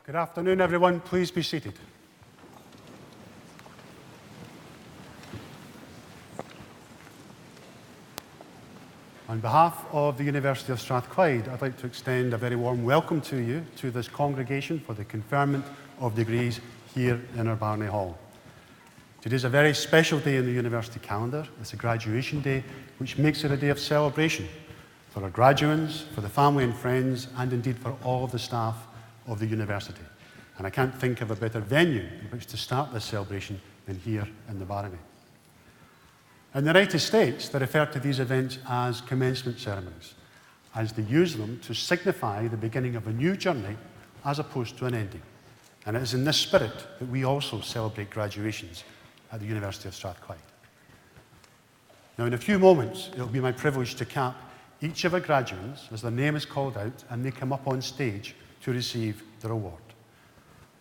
Good afternoon, everyone. Please be seated. On behalf of the University of Strathclyde, I'd like to extend a very warm welcome to you to this congregation for the Conferment of Degrees here in our Barney Hall. Today is a very special day in the university calendar. It's a graduation day, which makes it a day of celebration for our graduates, for the family and friends, and indeed for all of the staff of the university. And I can't think of a better venue in which to start this celebration than here in the Barony. In the United States, they refer to these events as commencement ceremonies, as they use them to signify the beginning of a new journey as opposed to an ending. And it is in this spirit that we also celebrate graduations at the University of Strathclyde. Now, in a few moments, it will be my privilege to cap each of our graduates as their name is called out and they come up on stage to receive their award.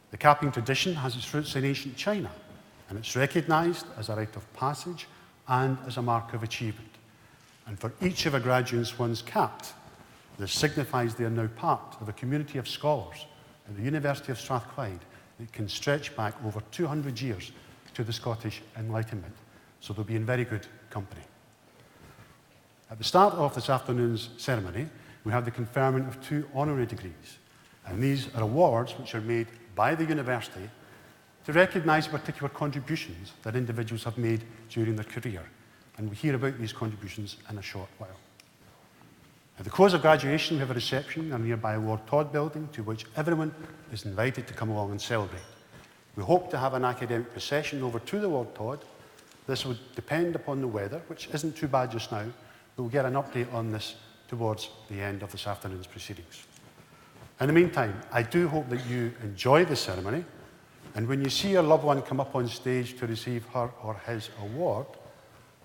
The capping tradition has its roots in ancient China, and it's recognised as a rite of passage and as a mark of achievement. And for each of our graduates once capped, this signifies they are now part of a community of scholars at the University of Strathclyde that can stretch back over 200 years to the Scottish Enlightenment. So they'll be in very good company. At the start of this afternoon's ceremony, we have the conferment of 2 honorary degrees. And these are awards which are made by the university to recognise particular contributions that individuals have made during their career. And we hear about these contributions in a short while. At the close of graduation, we have a reception in a nearby Lord Todd building to which everyone is invited to come along and celebrate. We hope to have an academic procession over to the Lord Todd. This would depend upon the weather, which isn't too bad just now, but we'll get an update on this towards the end of this afternoon's proceedings. In the meantime, I do hope that you enjoy the ceremony, and when you see your loved one come up on stage to receive her or his award,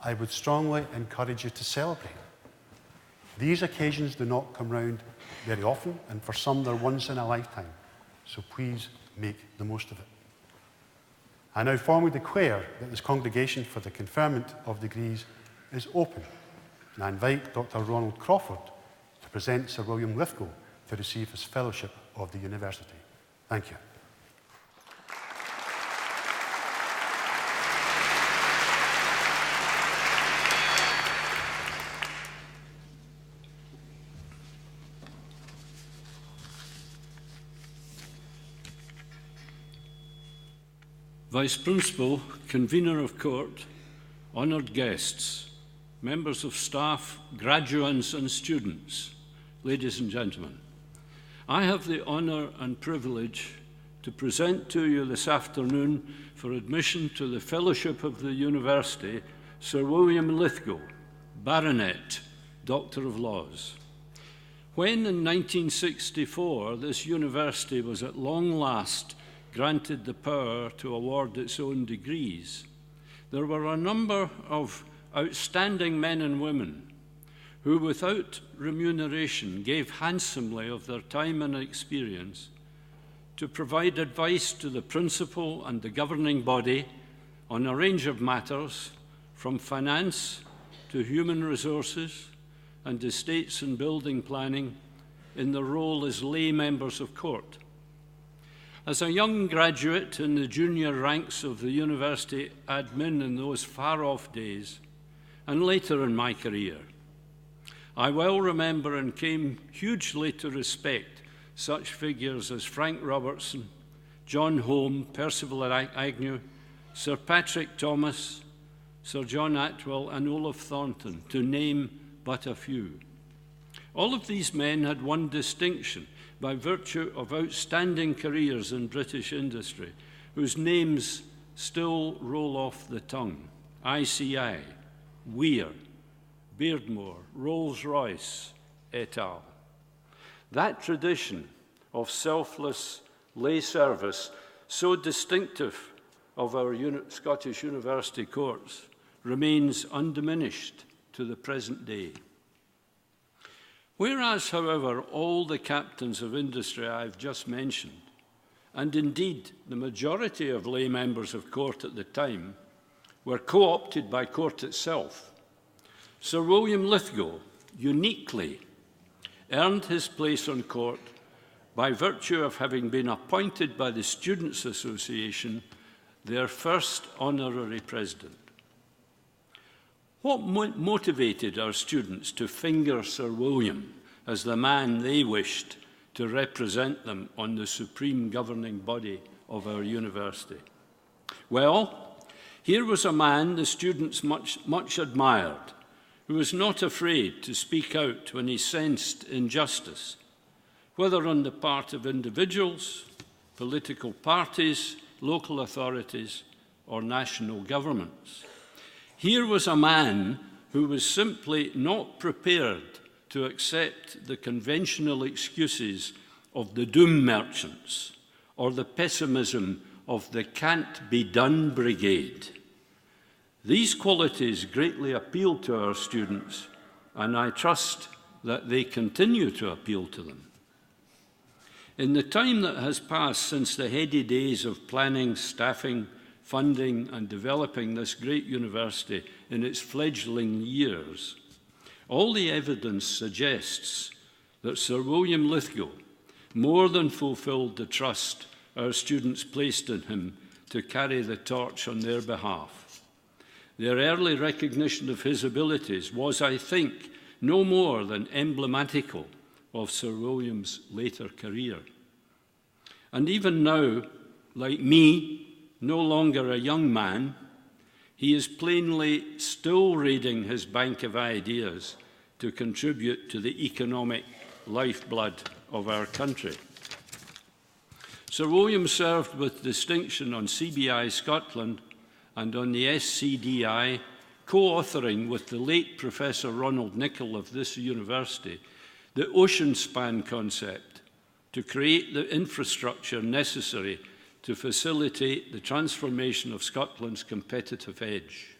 I would strongly encourage you to celebrate. These occasions do not come round very often, and for some they're once in a lifetime, so please make the most of it. I now formally declare that this congregation for the Conferment of Degrees is open, and I invite Dr. Ronald Crawford to present Sir William Lithgow to receive his fellowship of the university. Thank you. Vice Principal, Convener of Court, honoured guests, members of staff, graduates and students, ladies and gentlemen, I have the honour and privilege to present to you this afternoon for admission to the Fellowship of the University, Sir William Lithgow, Baronet, Doctor of Laws. When in 1964 this university was at long last granted the power to award its own degrees, there were a number of outstanding men and women who, without remuneration, gave handsomely of their time and experience to provide advice to the principal and the governing body on a range of matters, from finance to human resources and estates and building planning, in their role as lay members of court. As a young graduate in the junior ranks of the university admin in those far-off days, and later in my career, I well remember and came hugely to respect such figures as Frank Robertson, John Home, Percival Agnew, Sir Patrick Thomas, Sir John Atwell, and Olaf Thornton, to name but a few. All of these men had one distinction by virtue of outstanding careers in British industry, whose names still roll off the tongue: ICI, Weir, Beardmore, Rolls-Royce, et al. That tradition of selfless lay service, so distinctive of our Scottish university courts, remains undiminished to the present day. Whereas, however, all the captains of industry I've just mentioned, and indeed the majority of lay members of court at the time, were co-opted by court itself, Sir William Lithgow uniquely earned his place on court by virtue of having been appointed by the Students' Association their first honorary president. What motivated our students to finger Sir William as the man they wished to represent them on the supreme governing body of our university? Well, here was a man the students much admired, who was not afraid to speak out when he sensed injustice, whether on the part of individuals, political parties, local authorities, or national governments. Here was a man who was simply not prepared to accept the conventional excuses of the doom merchants or the pessimism of the can't-be-done brigade. These qualities greatly appealed to our students, and I trust that they continue to appeal to them. In the time that has passed since the heady days of planning, staffing, funding and developing this great university in its fledgling years, all the evidence suggests that Sir William Lithgow more than fulfilled the trust our students placed in him to carry the torch on their behalf. Their early recognition of his abilities was, I think, no more than emblematical of Sir William's later career. And even now, like me, no longer a young man, he is plainly still raiding his bank of ideas to contribute to the economic lifeblood of our country. Sir William served with distinction on CBI Scotland and on the SCDI, co-authoring with the late Professor Ronald Nicholl of this university the ocean span concept to create the infrastructure necessary to facilitate the transformation of Scotland's competitive edge.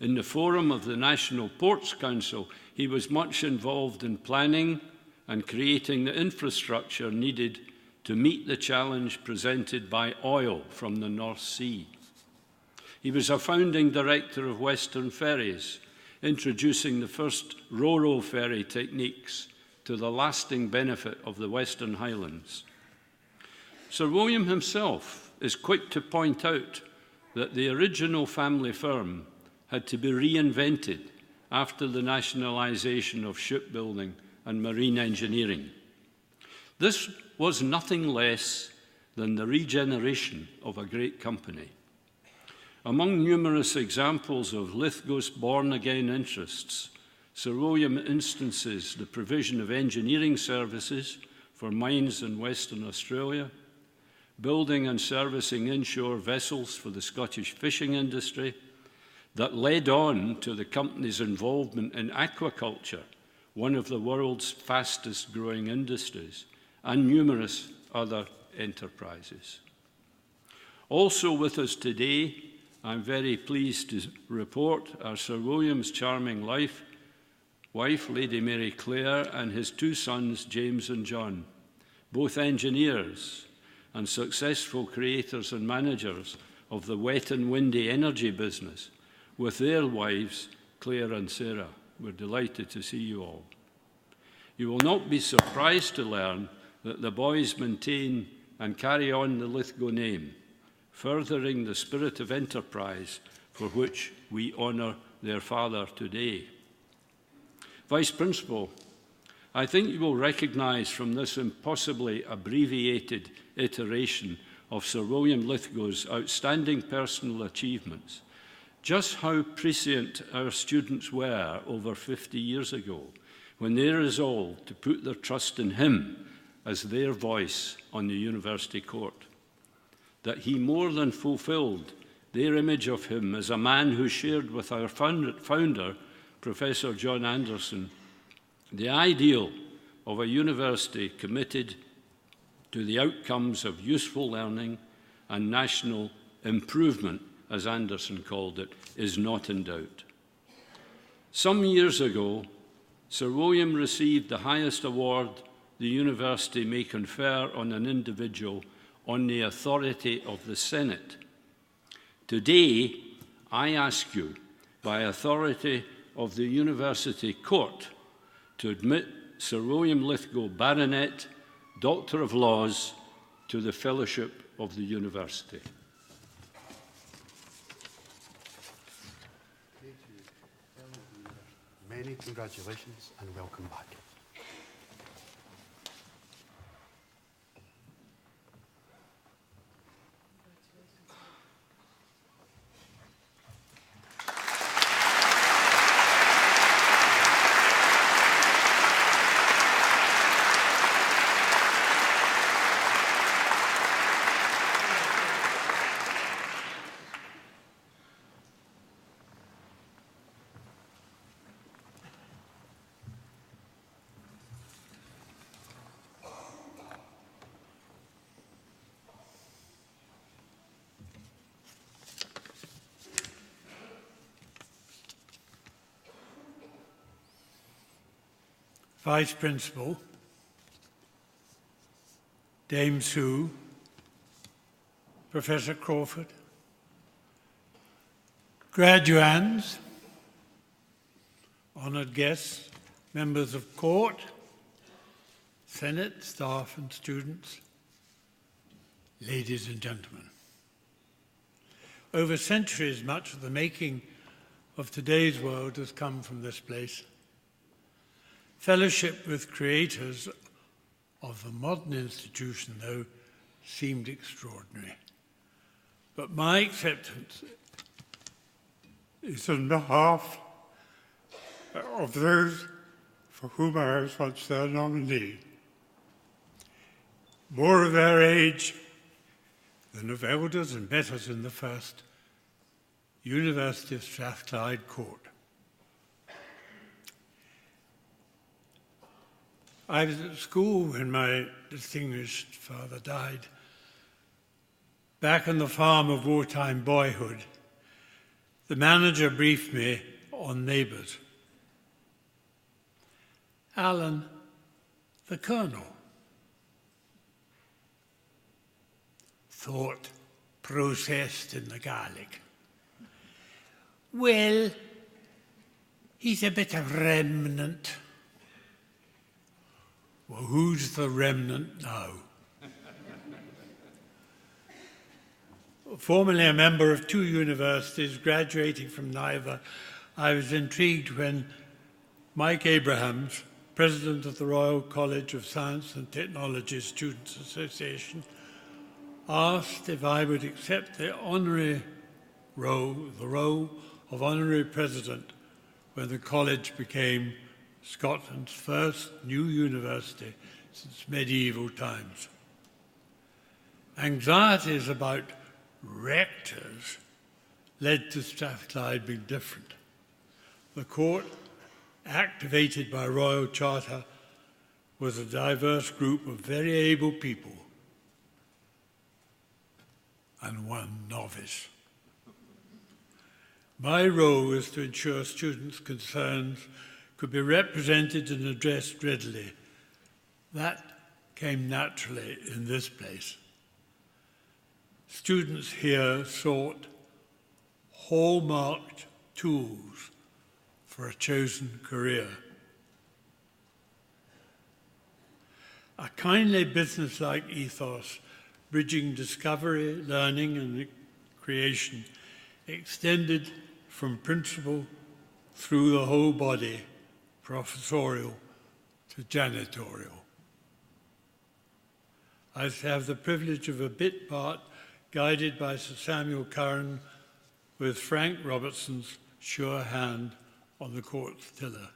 In the forum of the National Ports Council, he was much involved in planning and creating the infrastructure needed to meet the challenge presented by oil from the North Sea. He was a founding director of Western Ferries, introducing the first ro-ro ferry techniques to the lasting benefit of the Western Highlands. Sir William himself is quick to point out that the original family firm had to be reinvented after the nationalisation of shipbuilding and marine engineering. This was nothing less than the regeneration of a great company. Among numerous examples of Lithgow's born-again interests, Sir William instances the provision of engineering services for mines in Western Australia, building and servicing inshore vessels for the Scottish fishing industry that led on to the company's involvement in aquaculture, one of the world's fastest growing industries, and numerous other enterprises. Also with us today, I'm very pleased to report our Sir William's charming wife, Lady Mary Clare, and his two sons, James and John, both engineers and successful creators and managers of the wet and windy energy business, with their wives, Claire and Sarah. We're delighted to see you all. You will not be surprised to learn that the boys maintain and carry on the Lithgow name, furthering the spirit of enterprise for which we honour their father today. Vice Principal, I think you will recognise from this impossibly abbreviated iteration of Sir William Lithgow's outstanding personal achievements just how prescient our students were over 50 years ago when they resolved to put their trust in him as their voice on the university court. That he more than fulfilled their image of him as a man who shared with our founder, Professor John Anderson, the ideal of a university committed to the outcomes of useful learning and national improvement, as Anderson called it, is not in doubt. Some years ago, Sir William received the highest award the university may confer on an individual on the authority of the Senate. Today, I ask you, by authority of the University Court, to admit Sir William Lithgow, Baronet, Doctor of Laws to the Fellowship of the University. Many congratulations and welcome back. Vice Principal, Dame Sue, Professor Crawford, graduands, honoured guests, members of court, Senate, staff and students, ladies and gentlemen. Over centuries, much of the making of today's world has come from this place. Fellowship with creators of the modern institution, though, seemed extraordinary. But my acceptance is on behalf of those for whom I was once their nominee. More of their age than of elders and betters in the first University of Strathclyde Court. I was at school when my distinguished father died. Back on the farm of wartime boyhood, the manager briefed me on neighbours. Alan, the Colonel. Thought processed in the Gaelic. Well, he's a bit of remnant. Well, who's the remnant now? Formerly a member of 2 universities, graduating from neither, I was intrigued when Mike Abrahams, president of the Royal College of Science and Technology Students' Association, asked if I would accept the role of honorary president when the college became Scotland's first new university since medieval times. Anxieties about rectors led to Strathclyde being different. The court, activated by Royal Charter, was a diverse group of very able people and one novice. My role was to ensure students' concerns could be represented and addressed readily. That came naturally in this place. Students here sought hallmarked tools for a chosen career. A kindly business-like ethos, bridging discovery, learning and creation, extended from principal through the whole body, professorial to janitorial. I have the privilege of a bit part guided by Sir Samuel Curran with Frank Robertson's sure hand on the court's tiller.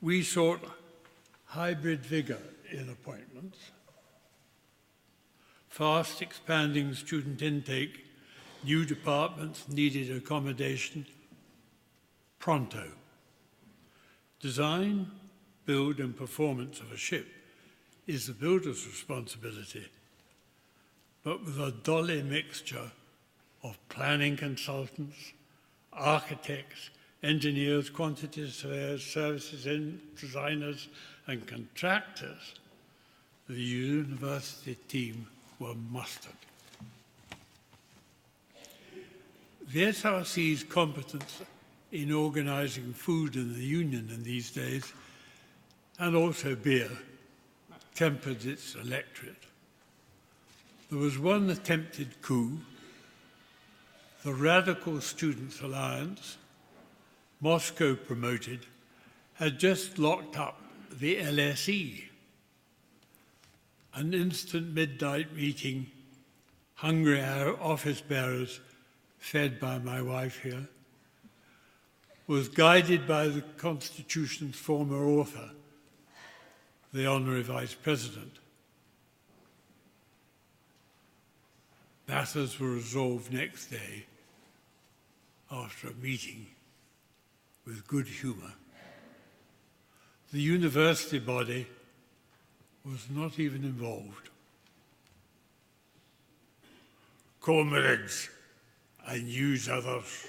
We sought hybrid vigour in appointments, fast expanding student intake, new departments needed accommodation, pronto. Design, build and performance of a ship is the builder's responsibility, but with a dolly mixture of planning consultants, architects, engineers, quantity surveyors, services designers and contractors, the university team were mustered. The SRC's competence in organising food in the union in these days, and also beer, tempered its electorate. There was one attempted coup. The Radical Students' Alliance, Moscow promoted, had just locked up the LSE. An instant midnight meeting, hungry office bearers, fed by my wife here, was guided by the Constitution's former author, the Honorary Vice President. Matters were resolved next day after a meeting with good humour. The university body was not even involved. Comrades and yous others,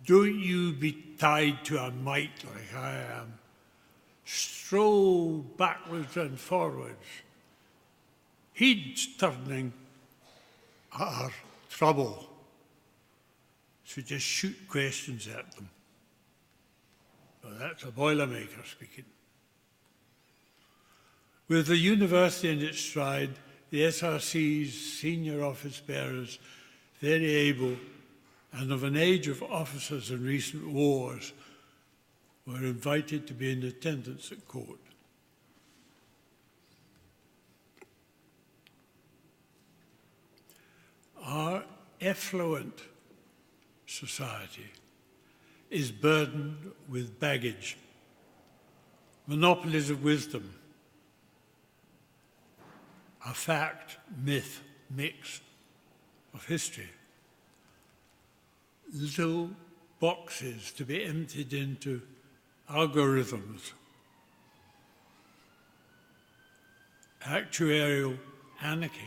don't you be tied to a mic like I am. Stroll backwards and forwards. Heed's turning our trouble. So just shoot questions at them. Well, that's a Boilermaker speaking. With the university in its stride, the SRC's senior office bearers, very able and of an age of officers in recent wars, were invited to be in attendance at court. Our effluent society is burdened with baggage, monopolies of wisdom, a fact, myth, mix of history, little boxes to be emptied into algorithms, actuarial anarchy,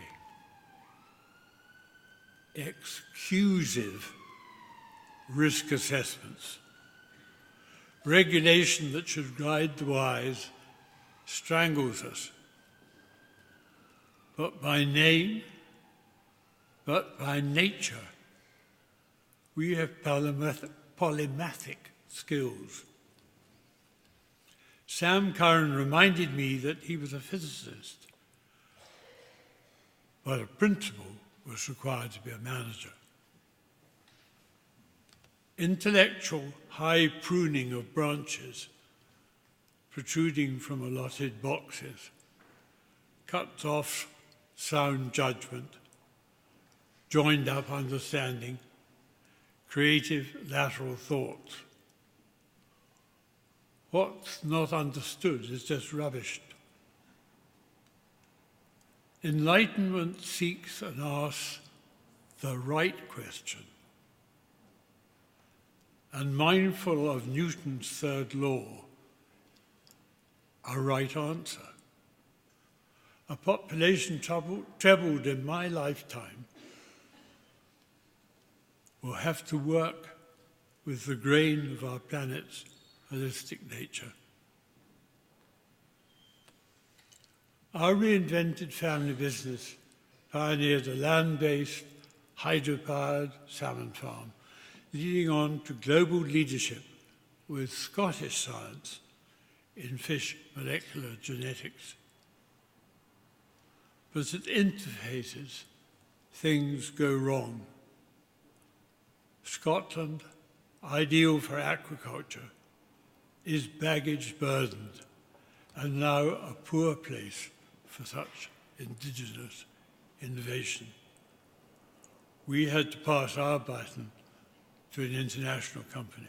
exclusive risk assessments, regulation that should guide the wise strangles us. But by name, but by nature, we have polymathic skills. Sam Curran reminded me that he was a physicist, but a principal was required to be a manager. Intellectual high pruning of branches protruding from allotted boxes cuts off sound judgment, joined up understanding, creative lateral thoughts. What's not understood is just rubbished. Enlightenment seeks and asks the right question, and mindful of Newton's third law, a right answer. A population trebled in my lifetime will have to work with the grain of our planet's holistic nature. Our reinvented family business pioneered a land-based, hydro-powered salmon farm, leading on to global leadership with Scottish science in fish molecular genetics. But at interfaces, things go wrong. Scotland, ideal for aquaculture, is baggage burdened and now a poor place for such indigenous innovation. We had to pass our baton to an international company.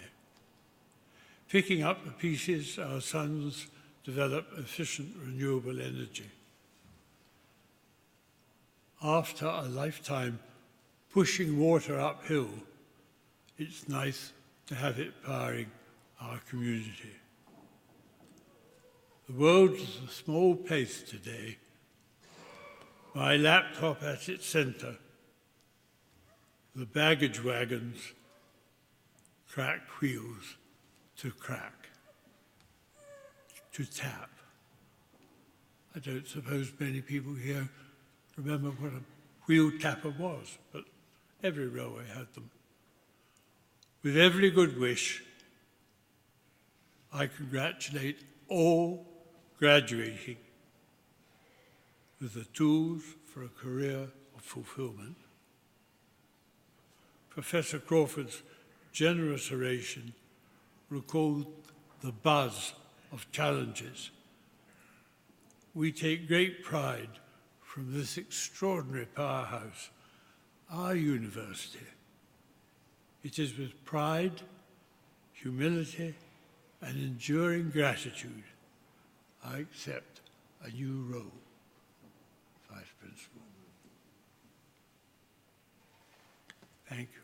Picking up the pieces, our sons develop efficient renewable energy. After a lifetime pushing water uphill, it's nice to have it powering our community. The world is a small place today. My laptop at its center, the baggage wagons, cracked wheels to crack, to tap. I don't suppose many people here remember what a wheel tapper was, but every railway had them. With every good wish, I congratulate all graduating with the tools for a career of fulfillment. Professor Crawford's generous oration recalled the buzz of challenges. We take great pride from this extraordinary powerhouse, our university. It is with pride, humility, and enduring gratitude I accept a new role, Vice Principal. Thank you.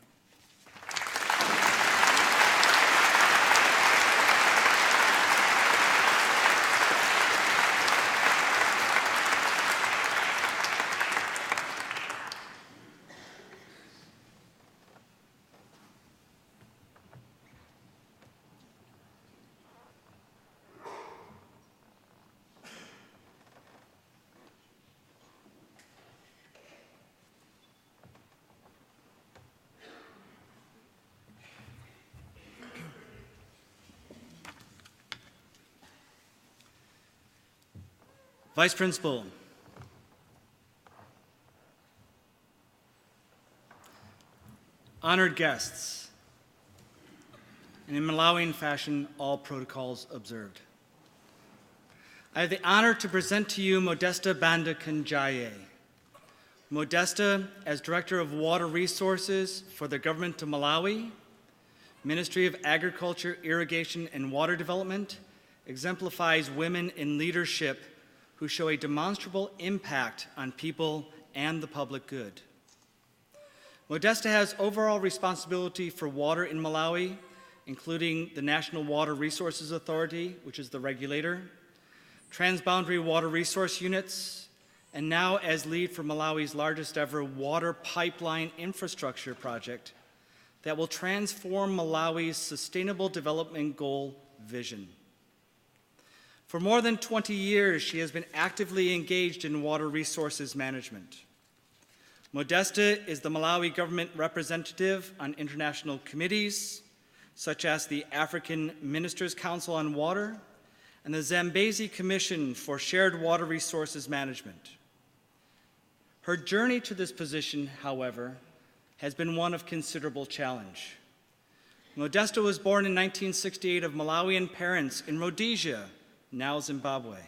Vice Principal, honored guests, and in Malawian fashion, all protocols observed. I have the honor to present to you Modesta Banda Kanjaye. Modesta, as Director of Water Resources for the Government of Malawi, Ministry of Agriculture, Irrigation, and Water Development, exemplifies women in leadership who show a demonstrable impact on people and the public good. Modesta has overall responsibility for water in Malawi, including the National Water Resources Authority, which is the regulator, transboundary water resource units, and now as lead for Malawi's largest ever water pipeline infrastructure project that will transform Malawi's Sustainable Development Goal vision. For more than 20 years, she has been actively engaged in water resources management. Modesta is the Malawi government representative on international committees, such as the African Ministers' Council on Water and the Zambezi Commission for Shared Water Resources Management. Her journey to this position, however, has been one of considerable challenge. Modesta was born in 1968 of Malawian parents in Rhodesia, now Zimbabwe.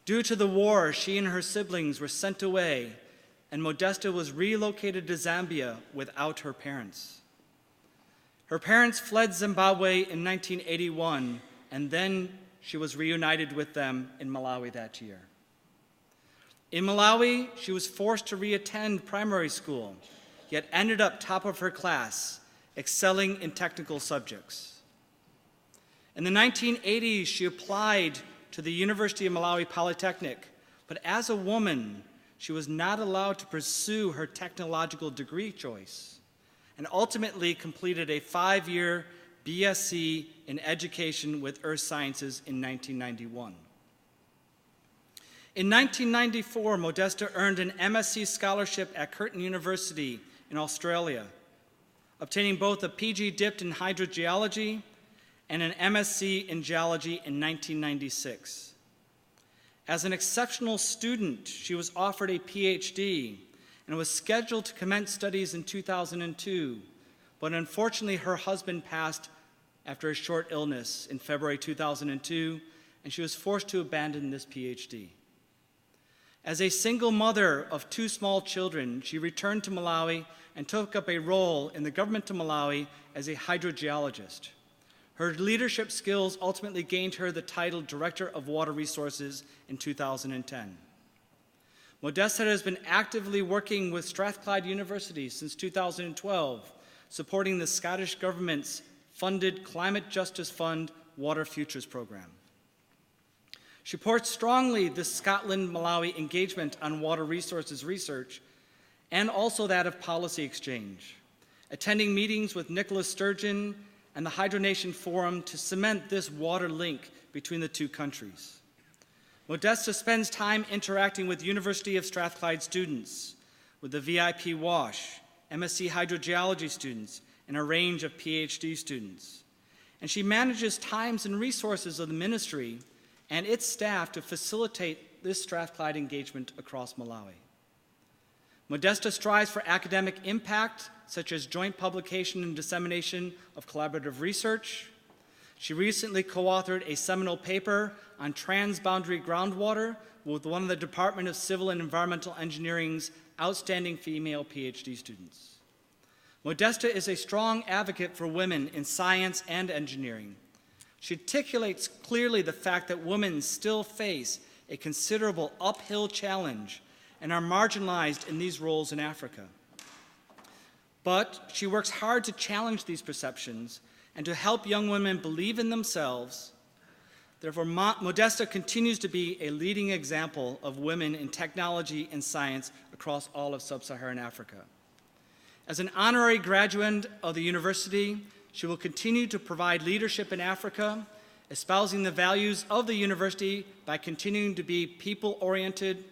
Due to the war, she and her siblings were sent away, and Modesta was relocated to Zambia without her parents. Her parents fled Zimbabwe in 1981, and then she was reunited with them in Malawi that year. In Malawi, she was forced to reattend primary school, yet ended up top of her class, excelling in technical subjects. In the 1980s, she applied to the University of Malawi Polytechnic, but as a woman, she was not allowed to pursue her technological degree choice, and ultimately completed a 5-year BSc in Education with Earth Sciences in 1991. In 1994, Modesta earned an MSc scholarship at Curtin University in Australia, obtaining both a PG Dipt in hydrogeology and an MSc in geology in 1996. As an exceptional student, she was offered a PhD and was scheduled to commence studies in 2002, but unfortunately her husband passed after a short illness in February 2002, and she was forced to abandon this PhD. As a single mother of 2 small children, she returned to Malawi and took up a role in the government of Malawi as a hydrogeologist. Her leadership skills ultimately gained her the title Director of Water Resources in 2010. Modesta has been actively working with Strathclyde University since 2012, supporting the Scottish Government's funded Climate Justice Fund Water Futures program. She supports strongly the Scotland-Malawi engagement on water resources research and also that of policy exchange, attending meetings with Nicola Sturgeon and the Hydronation Forum to cement this water link between the 2 countries. Modesta spends time interacting with University of Strathclyde students, with the VIP WASH, MSc Hydrogeology students, and a range of PhD students. And she manages times and resources of the ministry and its staff to facilitate this Strathclyde engagement across Malawi. Modesta strives for academic impact, such as joint publication and dissemination of collaborative research. She recently co-authored a seminal paper on transboundary groundwater with one of the Department of Civil and Environmental Engineering's outstanding female PhD students. Modesta is a strong advocate for women in science and engineering. She articulates clearly the fact that women still face a considerable uphill challenge and are marginalized in these roles in Africa. But she works hard to challenge these perceptions and to help young women believe in themselves. Therefore, Modesta continues to be a leading example of women in technology and science across all of sub-Saharan Africa. As an honorary graduate of the university, she will continue to provide leadership in Africa, espousing the values of the university by continuing to be people-oriented,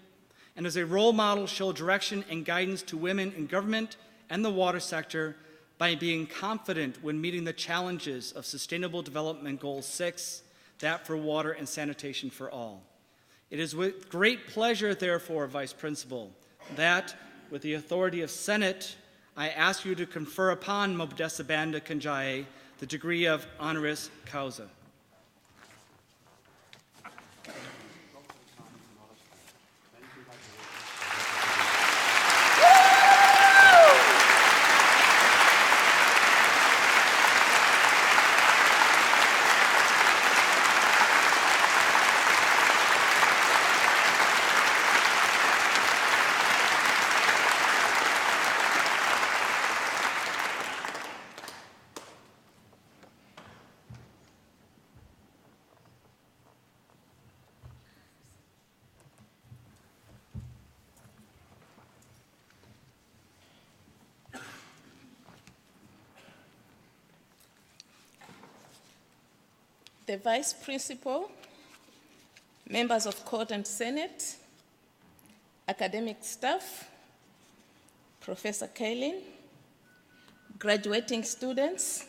and as a role model, show direction and guidance to women in government and the water sector by being confident when meeting the challenges of Sustainable Development Goal 6, that for water and sanitation for all. It is with great pleasure, therefore, Vice Principal, that with the authority of Senate, I ask you to confer upon Modesta Banda Kanjaye the degree of honoris causa. The Vice Principal, members of Court and Senate, academic staff, Professor Kaylin, graduating students,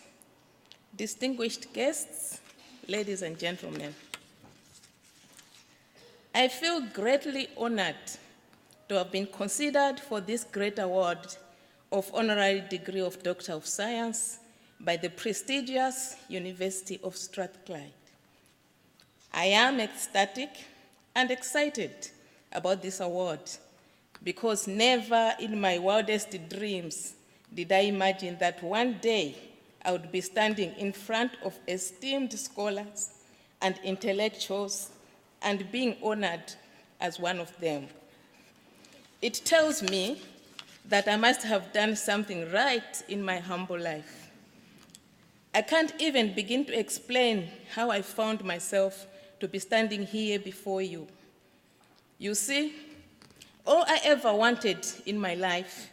distinguished guests, ladies and gentlemen. I feel greatly honored to have been considered for this great award of Honorary Degree of Doctor of Science by the prestigious University of Strathclyde. I am ecstatic and excited about this award because never in my wildest dreams did I imagine that one day I would be standing in front of esteemed scholars and intellectuals and being honored as one of them. It tells me that I must have done something right in my humble life. I can't even begin to explain how I found myself to be standing here before you. You see, all I ever wanted in my life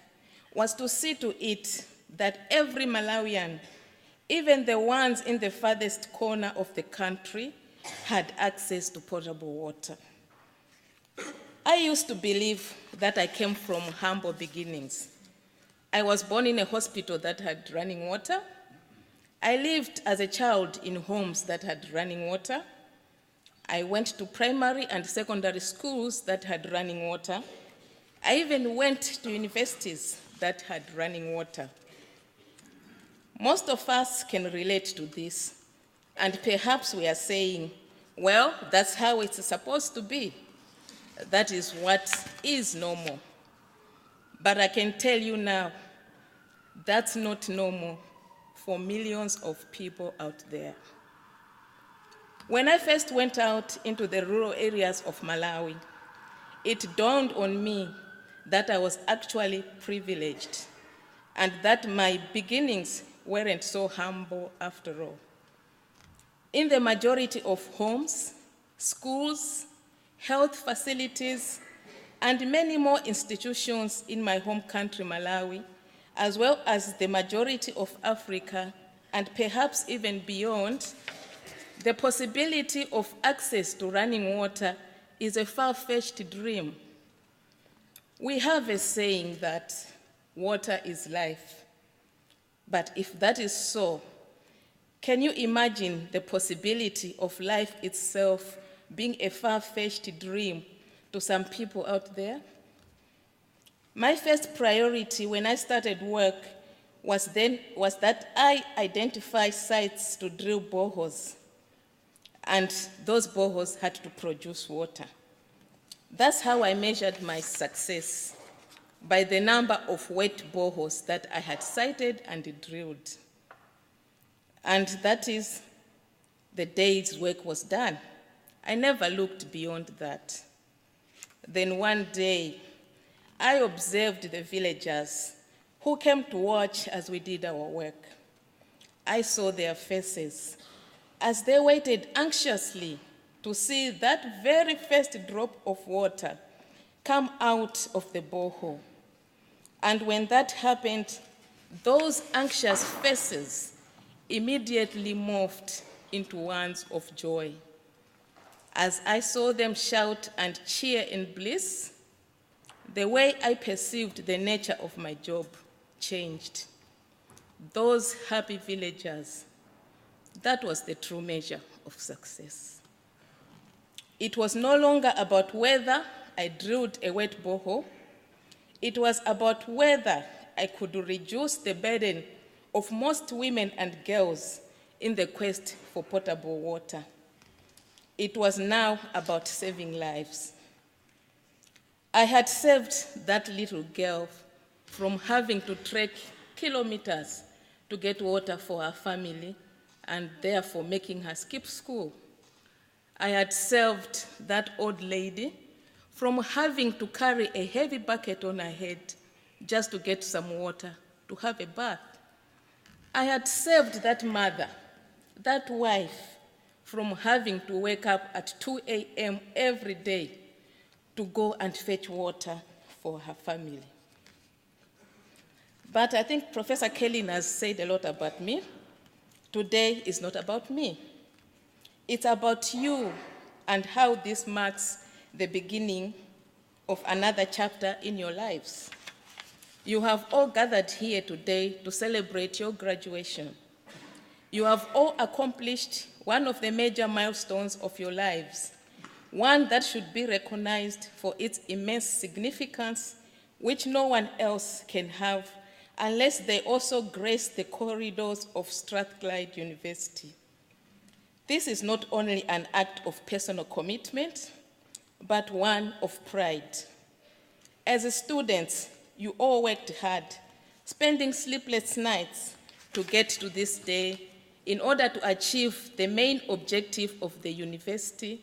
was to see to it that every Malawian, even the ones in the farthest corner of the country, had access to potable water. I used to believe that I came from humble beginnings. I was born in a hospital that had running water. I lived as a child in homes that had running water. I went to primary and secondary schools that had running water. I even went to universities that had running water. Most of us can relate to this, and perhaps we are saying, well, that's how it's supposed to be. That is what is normal. But I can tell you now, that's not normal for millions of people out there. When I first went out into the rural areas of Malawi, it dawned on me that I was actually privileged and that my beginnings weren't so humble after all. In the majority of homes, schools, health facilities, and many more institutions in my home country, Malawi, as well as the majority of Africa, and perhaps even beyond, the possibility of access to running water is a far-fetched dream. We have a saying that water is life. But if that is so, can you imagine the possibility of life itself being a far-fetched dream to some people out there. My first priority when I started work was that I identify sites to drill boreholes, and those boreholes had to produce water. That's how I measured my success, by the number of wet boreholes that I had sited and drilled. And that is the day's work was done. I never looked beyond that. Then one day, I observed the villagers who came to watch as we did our work. I saw their faces as they waited anxiously to see that very first drop of water come out of the borehole. And when that happened, those anxious faces immediately morphed into ones of joy. As I saw them shout and cheer in bliss, the way I perceived the nature of my job changed. Those happy villagers, that was the true measure of success. It was no longer about whether I drilled a wet borehole. It was about whether I could reduce the burden of most women and girls in the quest for potable water. It was now about saving lives. I had saved that little girl from having to trek kilometers to get water for her family and therefore making her skip school. I had saved that old lady from having to carry a heavy bucket on her head just to get some water to have a bath. I had saved that mother, that wife, from having to wake up at 2 a.m. every day to go and fetch water for her family. But I think Professor Kelly has said a lot about me. Today is not about me. It's about you and how this marks the beginning of another chapter in your lives. You have all gathered here today to celebrate your graduation. You have all accomplished one of the major milestones of your lives, one that should be recognized for its immense significance, which no one else can have unless they also grace the corridors of Strathclyde University. This is not only an act of personal commitment, but one of pride. As students, you all worked hard, spending sleepless nights to get to this day in order to achieve the main objective of the university,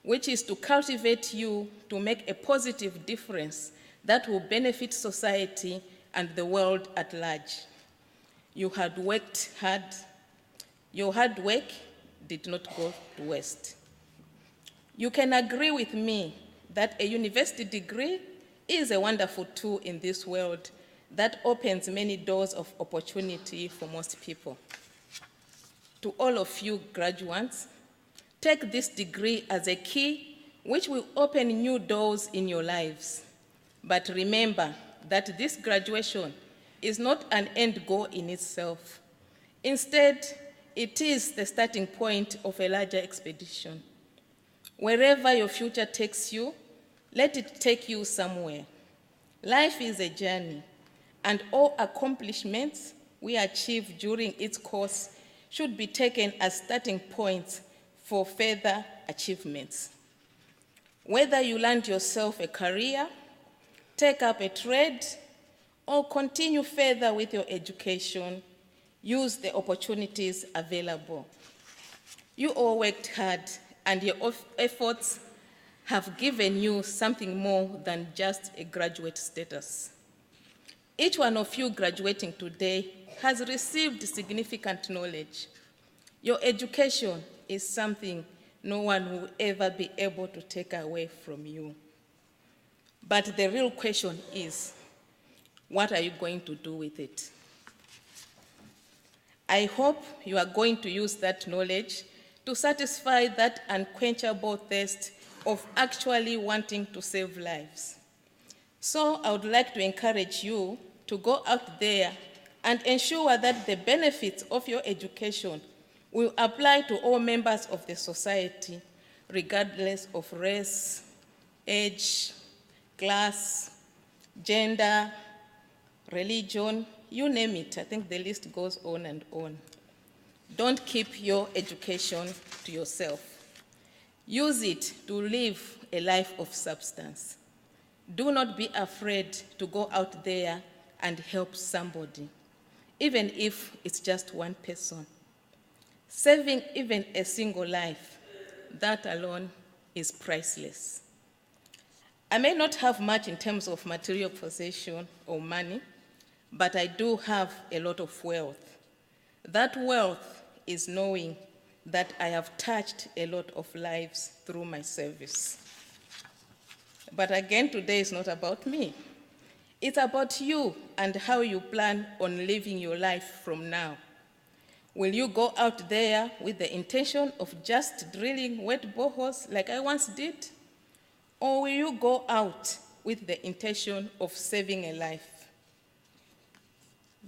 which is to cultivate you to make a positive difference that will benefit society and the world at large. You had worked hard. Your hard work did not go to waste. You can agree with me that a university degree is a wonderful tool in this world that opens many doors of opportunity for most people. To all of you graduates, take this degree as a key which will open new doors in your lives. But remember that this graduation is not an end goal in itself. Instead, it is the starting point of a larger expedition. Wherever your future takes you, let it take you somewhere. Life is a journey, and all accomplishments we achieve during its course should be taken as starting points for further achievements. Whether you land yourself a career, take up a trade, or continue further with your education, use the opportunities available. You all worked hard, and your efforts have given you something more than just a graduate status. Each one of you graduating today has received significant knowledge. Your education is something no one will ever be able to take away from you. But the real question is, what are you going to do with it? I hope you are going to use that knowledge to satisfy that unquenchable thirst of actually wanting to save lives. So I would like to encourage you to go out there and ensure that the benefits of your education will apply to all members of the society, regardless of race, age, class, gender, religion, you name it. I think the list goes on and on. Don't keep your education to yourself. Use it to live a life of substance. Do not be afraid to go out there and help somebody, even if it's just one person. Saving even a single life, that alone is priceless. I may not have much in terms of material possession or money, but I do have a lot of wealth. That wealth is knowing that I have touched a lot of lives through my service. But again, today is not about me. It's about you and how you plan on living your life from now. Will you go out there with the intention of just drilling wet boreholes like I once did? Or will you go out with the intention of saving a life?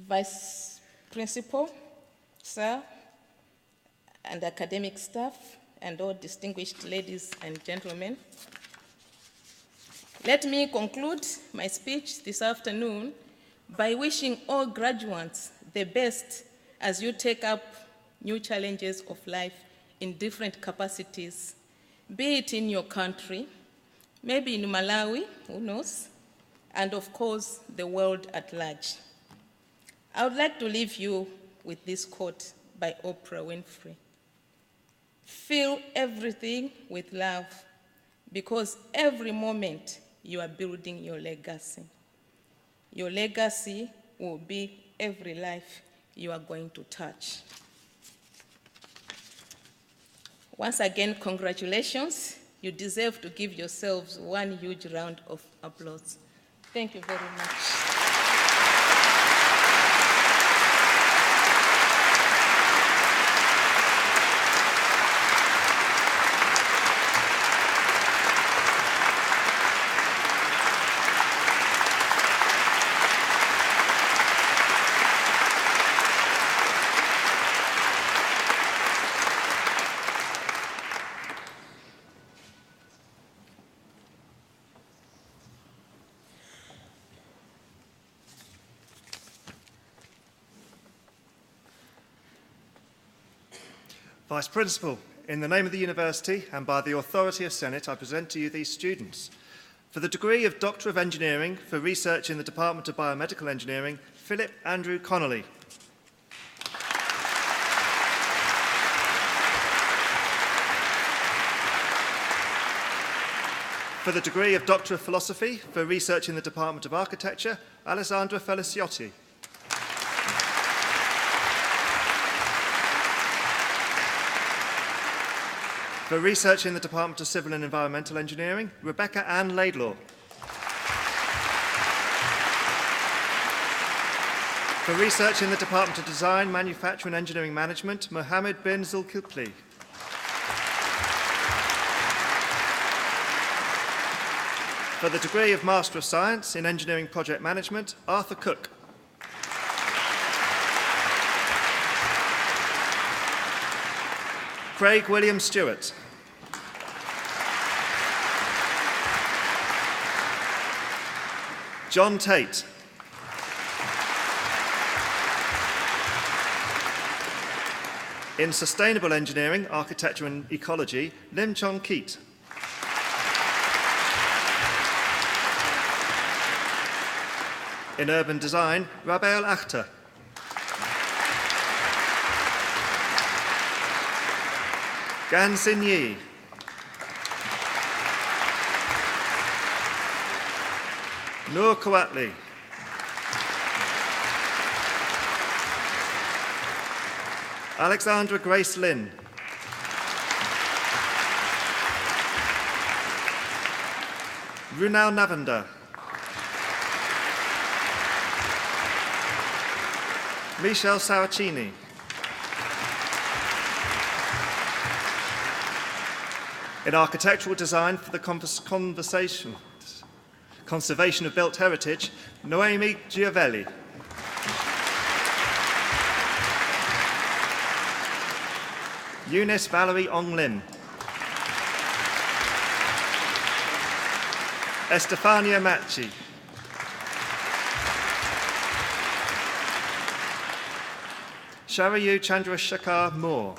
Vice Principal, sir, and academic staff, and all distinguished ladies and gentlemen, let me conclude my speech this afternoon by wishing all graduates the best as you take up new challenges of life in different capacities, be it in your country, maybe in Malawi, who knows, and of course, the world at large. I would like to leave you with this quote by Oprah Winfrey. Fill everything with love, because every moment you are building your legacy. Your legacy will be every life you are going to touch. Once again, congratulations. You deserve to give yourselves one huge round of applause. Thank you very much. Vice Principal, in the name of the University and by the authority of Senate, I present to you these students. For the degree of Doctor of Engineering for Research in the Department of Biomedical Engineering, Philip Andrew Connolly. For the degree of Doctor of Philosophy for Research in the Department of Architecture, Alessandra Feliciotti. For Research in the Department of Civil and Environmental Engineering, Rebecca Ann Laidlaw. For Research in the Department of Design, Manufacture and Engineering Management, Mohammed bin Zulkifli. For the degree of Master of Science in Engineering Project Management, Arthur Cook. Craig William Stewart. John Tate. In Sustainable Engineering, Architecture and Ecology, Lim Chong Keat. In Urban Design, Rabael Akhtar. Gan Sin Yi. Noor Kawatli. Alexandra Grace Lynn. Runal Navanda. Michelle Saracini. In Architectural Design for the Conservation of Built Heritage, Noemi Giovelli. Eunice Valerie Ong Lim. Estefania Macchi. Sharayu Chandrasekhar Moore.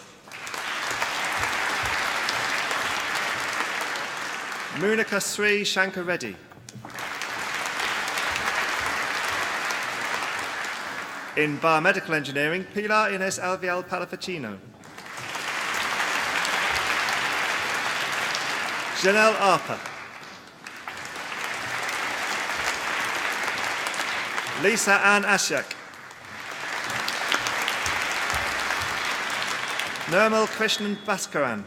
Munika Sri Shankar Reddy. In biomedical engineering, Pilar Ines Alvial Palafacino. Janelle Arpa. Lisa Ann Ashak. Nirmal Krishnan Bhaskaran.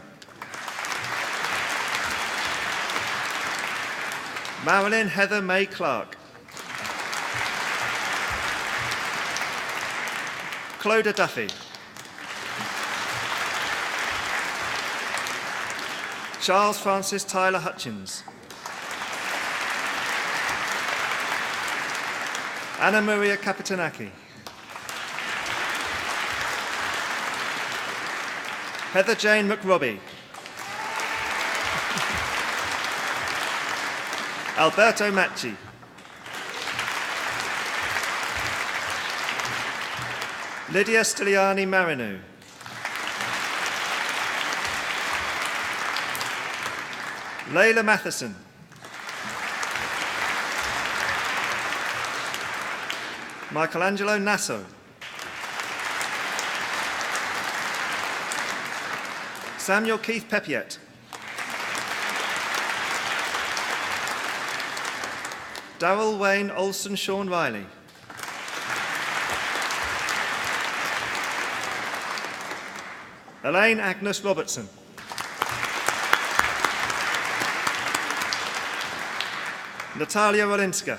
Marilyn Heather May Clark. Clodagh Duffy. Charles Francis Tyler Hutchins. Anna Maria Capitanaki. Heather Jane McRobbie. Alberto Macchi. Lydia Stiliani Marinu. Layla Matheson. Michelangelo Nasso. Samuel Keith Pepiet. Darrell Wayne Olson Sean Riley. Elaine Agnes Robertson. Natalia Rolinska.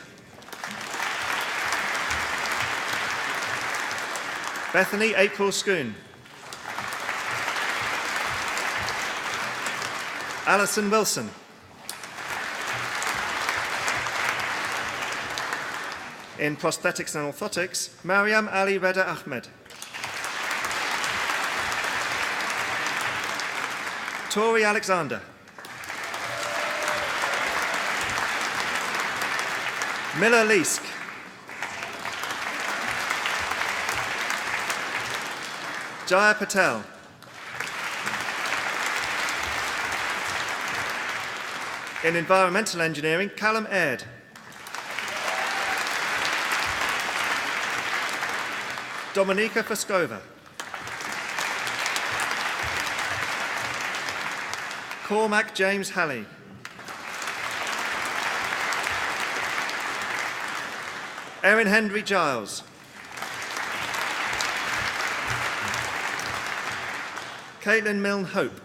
Bethany April Schoon. Alison Wilson. In prosthetics and orthotics, Mariam Ali Reda Ahmed. Tori Alexander. Miller Leask. Jaya Patel. In environmental engineering, Callum Aird. Dominika Foskova. Cormac James Halley. Erin Henry Giles. Caitlin Milne Hope.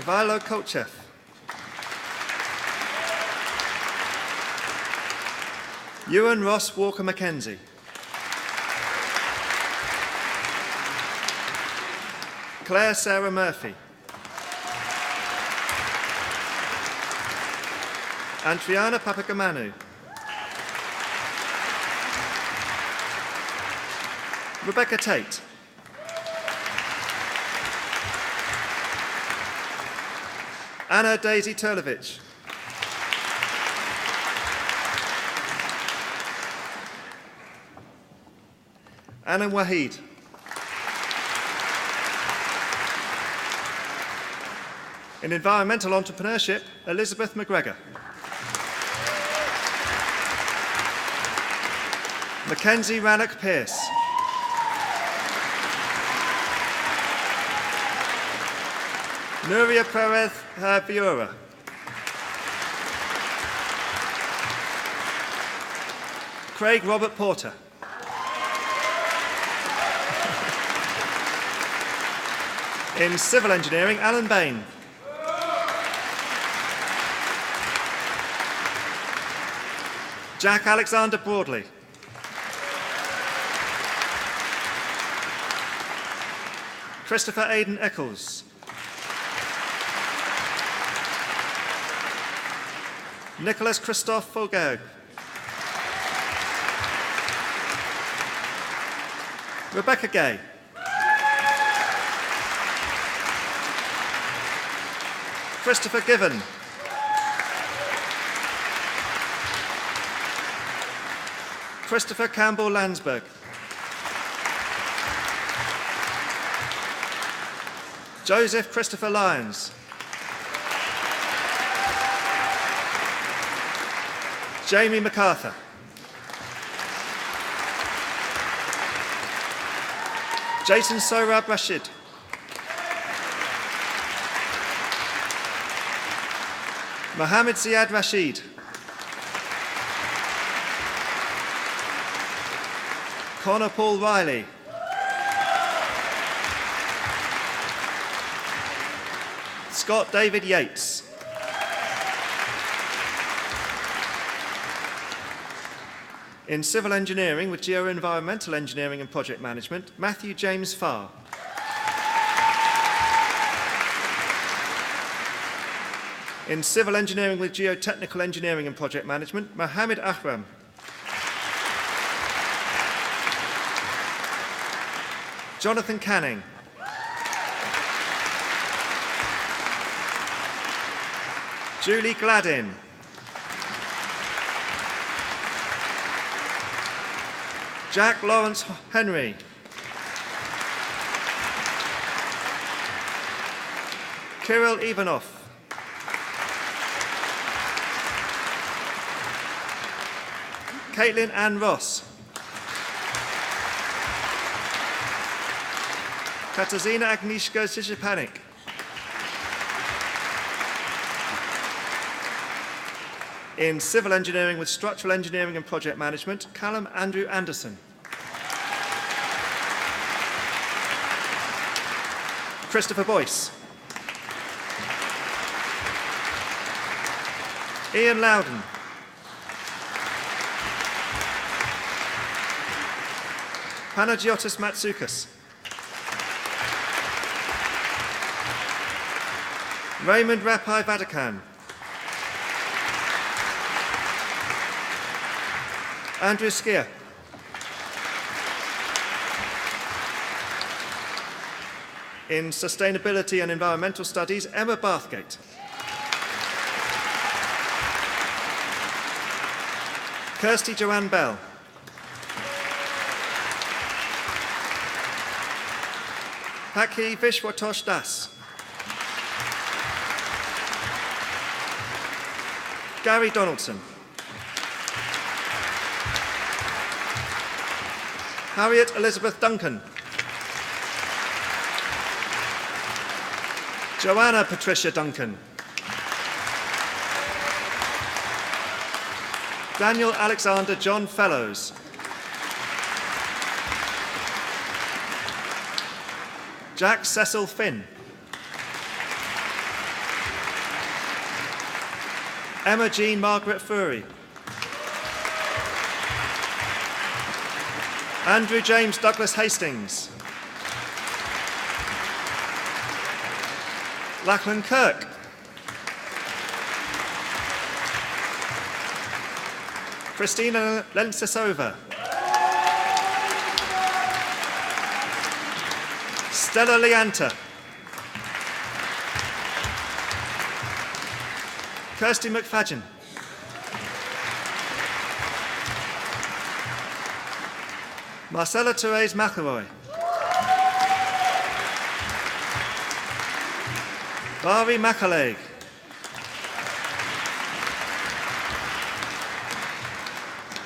Ivilo Kolchev. Ewan Ross Walker Mackenzie. Claire Sarah Murphy. And Triana Papagamanu. Rebecca Tate. Anna Daisy Turlovich. Anna Wahid. In environmental entrepreneurship, Elizabeth McGregor. Mackenzie Rannock Pearce. Nuria Perez Viura. Craig Robert Porter. In civil engineering, Alan Bain. Jack Alexander Broadley. Christopher Aidan Eccles. Nicholas Christophe Faugerg. Rebecca Gay. Christopher Given. Christopher Campbell Landsberg. Joseph Christopher Lyons. Jamie MacArthur. Jason Sohrab Rashid. Mohammed Ziad Rashid. Connor Paul Riley. Scott David Yates. In Civil Engineering with Geo-Environmental Engineering and Project Management, Matthew James Farr. In Civil Engineering with Geotechnical Engineering and Project Management, Mohammed Ahram. Jonathan Canning. Julie Gladin. Jack Lawrence Henry. Kirill Ivanov. Caitlin Ann Ross. Katarzyna Agnieszka Sishipanik. In Civil Engineering with Structural Engineering and Project Management, Callum Andrew Anderson. Christopher Boyce. Ian Loudon. Panagiotis Matsoukas. Raymond Rapai Vatican. Andrew Skier. In Sustainability and Environmental Studies, Emma Bathgate. Kirsty Joanne Bell. Haki Vishwatosh Das. Gary Donaldson. Harriet Elizabeth Duncan. Joanna Patricia Duncan. Daniel Alexander John Fellows. Jack Cecil Finn. Emma Jean Margaret Furry. Andrew James Douglas Hastings. Lachlan Kirk. Christina Lencisova. Stella Leanta. Kirsty McFadgen. Marcella Therese McElroy. Bari Macaleg.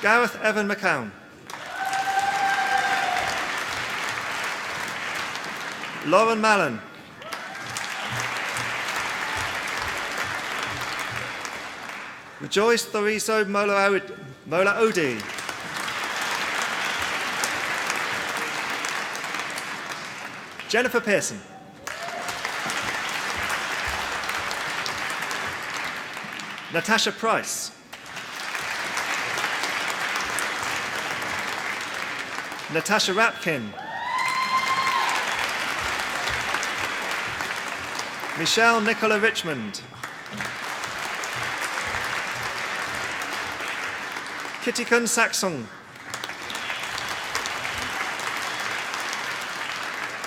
Gareth Evan McCown. Lauren Mallon. Joyce Thoriso Mola Odi. Jennifer Pearson. Natasha Price. Natasha Rapkin. Michelle Nicola Richmond. Kittikun Saxon.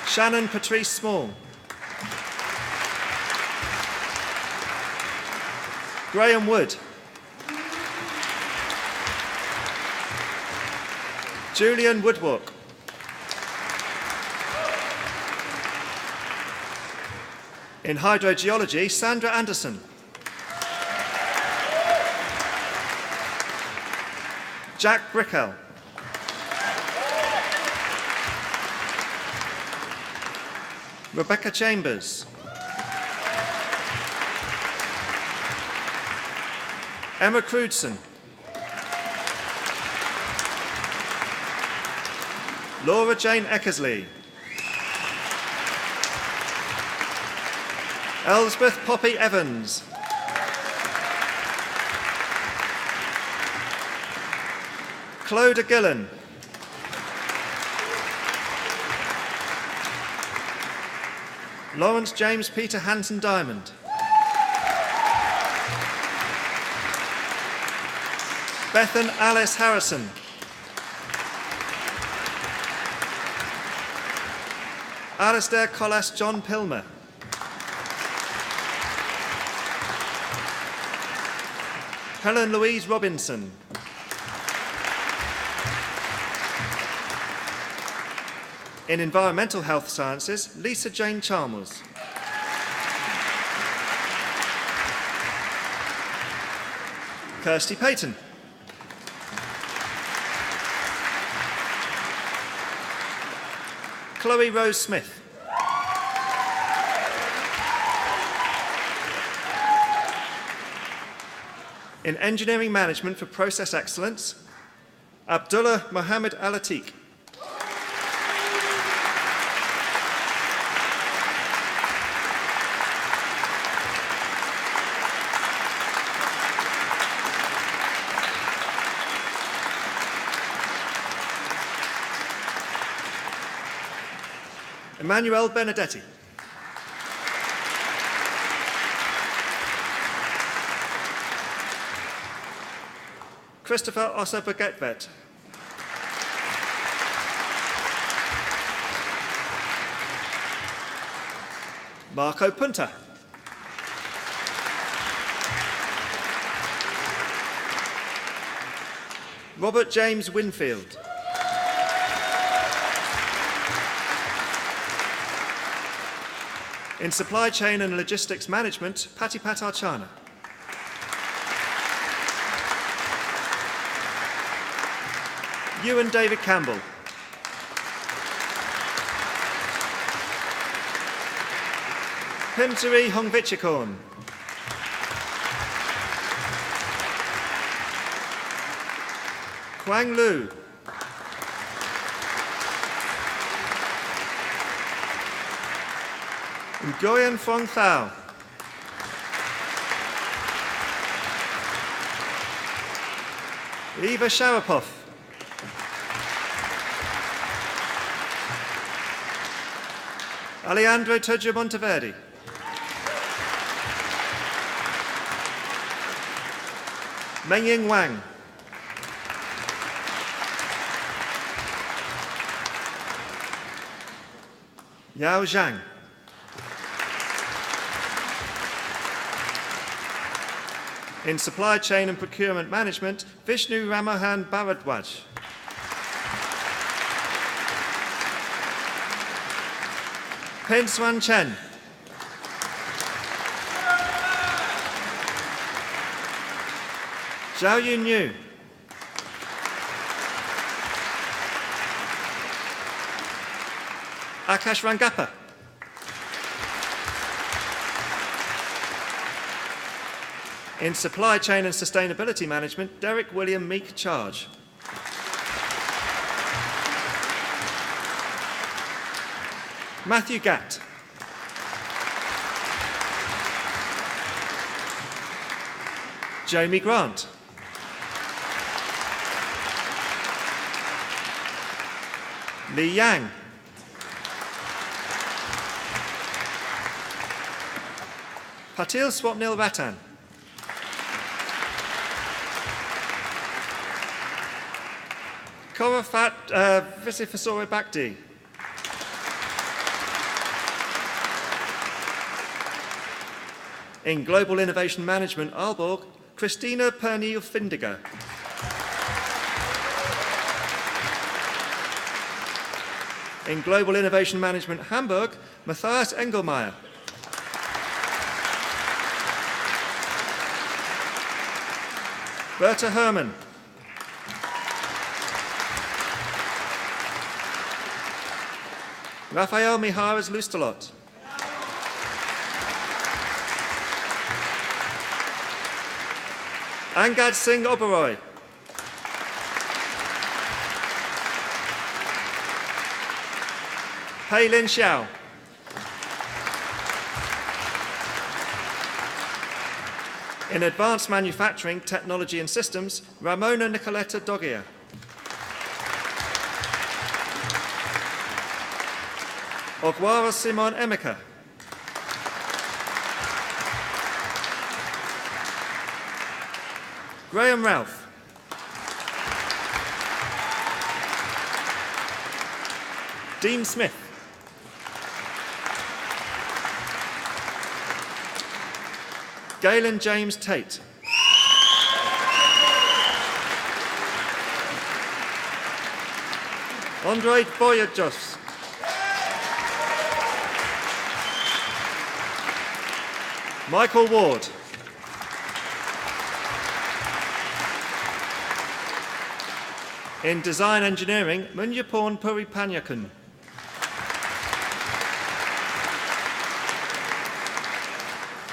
Shannon Patrice Small. Graham Wood. Julian Woodwalk. In hydrogeology, Sandra Anderson. Jack Brickell. Rebecca Chambers. Emma Crudson. Laura Jane Eckersley. Elspeth Poppy Evans. Clodagh Gillen. Lawrence James Peter Hanson Diamond. Bethan Alice Harrison. Alistair Collas John Pilmer. Helen Louise Robinson. In Environmental Health Sciences, Lisa Jane Chalmers. Kirsty Payton. Chloe Rose Smith. In Engineering Management for Process Excellence, Abdullah Mohammed Al-Atiq. Emmanuel Benedetti. Christopher Ossa Bagetvet. Marco Punta. Robert James Winfield. In Supply Chain and Logistics Management, Patipat Archana. Ewan David Campbell. Himsari Hongvichikorn. Quang Lu. Nguyen Phong Thao. Eva Sharapov. Alejandro Tojo Monteverde. Mengying Wang. Yao Zhang. In Supply Chain and Procurement Management, Vishnu Ramahan Bharadwaj. Pen Swan Chen. Zhao Yun Yu. Akash Rangappa. In Supply Chain and Sustainability Management, Derek William Meek Charge. Matthew Gatt. Jamie Grant. Li Yang. Patil Swapnil Ratan. Korafat Visifasora Bhakti. In Global Innovation Management, Aalborg, Christina Pernille-Findiger. In Global Innovation Management, Hamburg, Matthias Engelmeyer. Berta Hermann. Raphael Miharas Lustelot. Angad Singh Oberoi. Pei Lin Xiao. In Advanced Manufacturing, Technology and Systems, Ramona Nicoletta Dogia. Ogwara Simon Emeka. Graham Ralph. Dean Smith. Galen James Tate. Andre Boyajos. Michael Ward. In Design Engineering, Munyaporn Puripanyakun.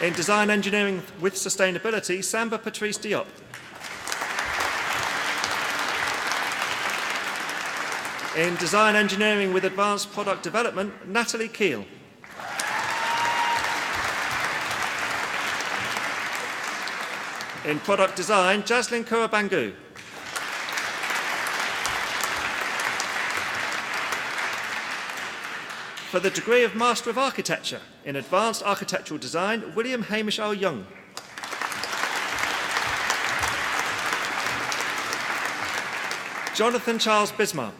In Design Engineering with Sustainability, Samba Patrice Diop. In Design Engineering with Advanced Product Development, Natalie Keel. In Product Design, Jaslyn Kurabangu. For the degree of Master of Architecture in Advanced Architectural Design, William Hamish R. Young. Jonathan Charles Bismarck.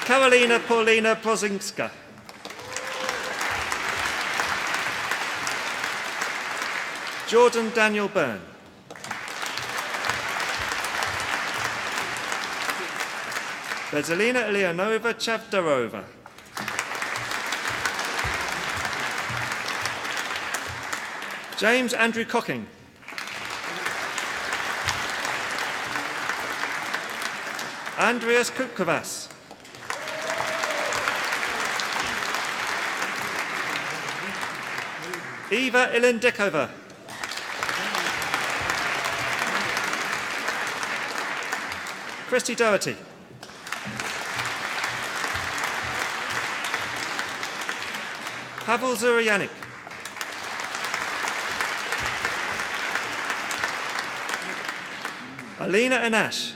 Karolina Paulina Prozinska. Jordan Daniel Byrne. Bezalina Eleonova Chavdarova. James Andrew Cocking. Andreas Kupkovas. Eva Ilindikova. Christy Doherty. Pavel Zurianik. Alina Anash.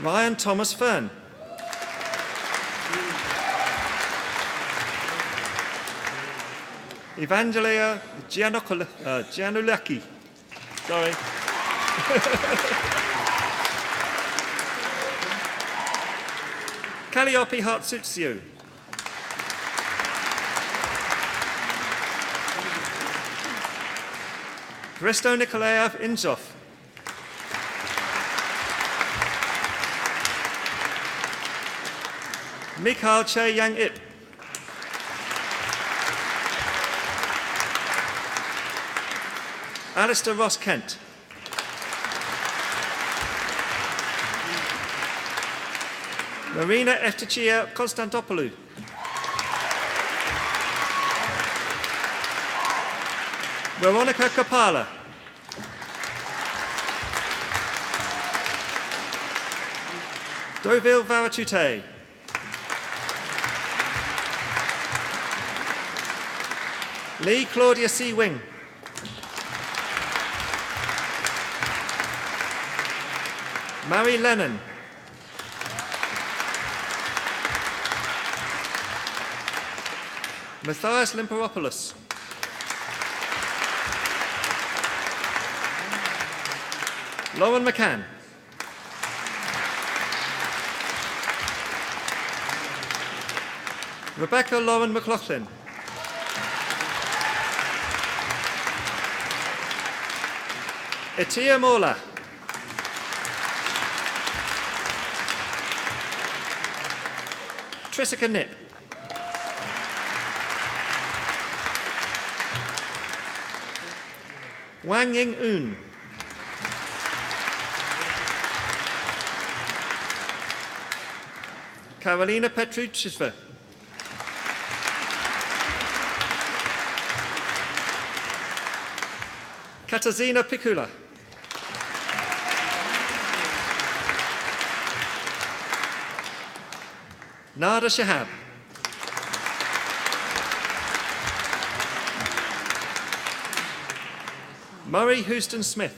Ryan Thomas Fern. Evangelia Gianulaki. Sorry. Calliope Hartsutsiu. Hristo Nikolaev Inzov. Mikhail Che Yang Ip. Alistair Ross Kent. Marina Eftichia Konstantopoulou. Veronica Kapala. Dovile Varatute. Lee Claudia C. Wing. Mary Lennon. Matthias Limperopoulos. Lauren McCann. Rebecca Lauren McLaughlin. Etia Mola. Trisica Nip. Wang Ying Un. Karolina Petrucheva. Katarzyna Pikula. Nada Shahab. Murray Houston Smith.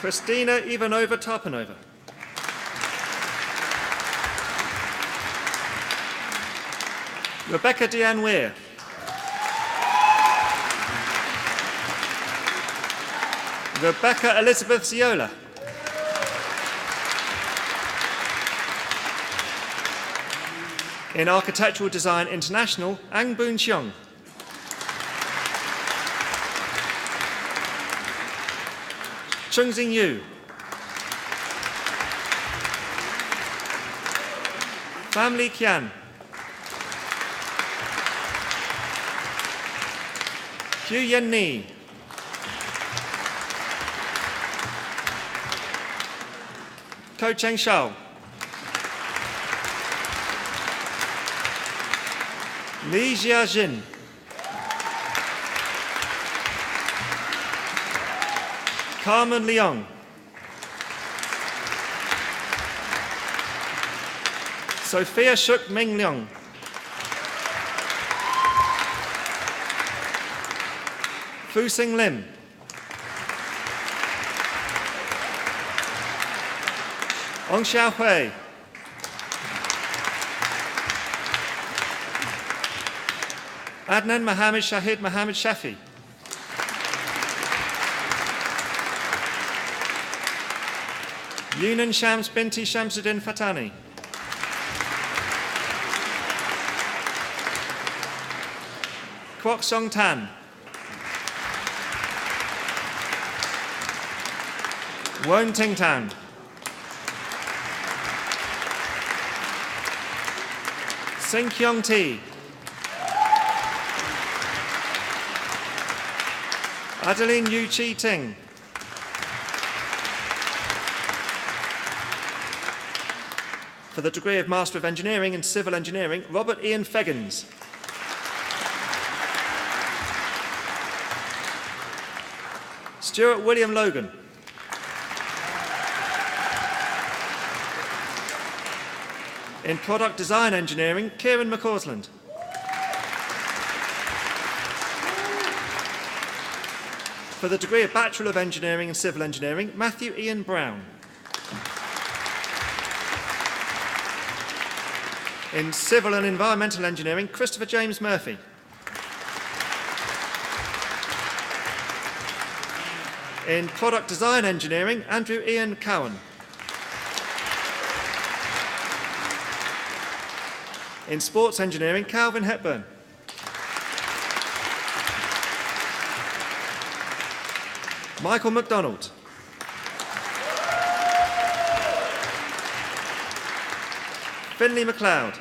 Christina Ivanova Tarpanova. Rebecca Deanne Weir. Rebecca Elizabeth Ziola. In Architectural Design International, Ang Boon Cheong. Chung Xing Yu. Pham Lee Kian. Hugh Yen Ni. Ko Cheng Shao. Li Jiajin. Carmen Leong. Sophia Shuk Ming Leong. Fu Sing Lim. Ong Xiao Hui. Adnan Mohammed Shahid Mohammed Shafi. Yunan Shams Binti Shamsuddin Fatani. Kwok Song Tan. Won Ting Tan. Sing Kyong Ti. Adeline Yu Chi Ting. For the degree of Master of Engineering in Civil Engineering, Robert Ian Feggins. Stuart William Logan. In Product Design Engineering, Kieran McCausland. For the degree of Bachelor of Engineering in Civil Engineering, Matthew Ian Brown. In Civil and Environmental Engineering, Christopher James Murphy. In Product Design Engineering, Andrew Ian Cowan. In Sports Engineering, Calvin Hepburn. Michael MacDonald. Finlay MacLeod.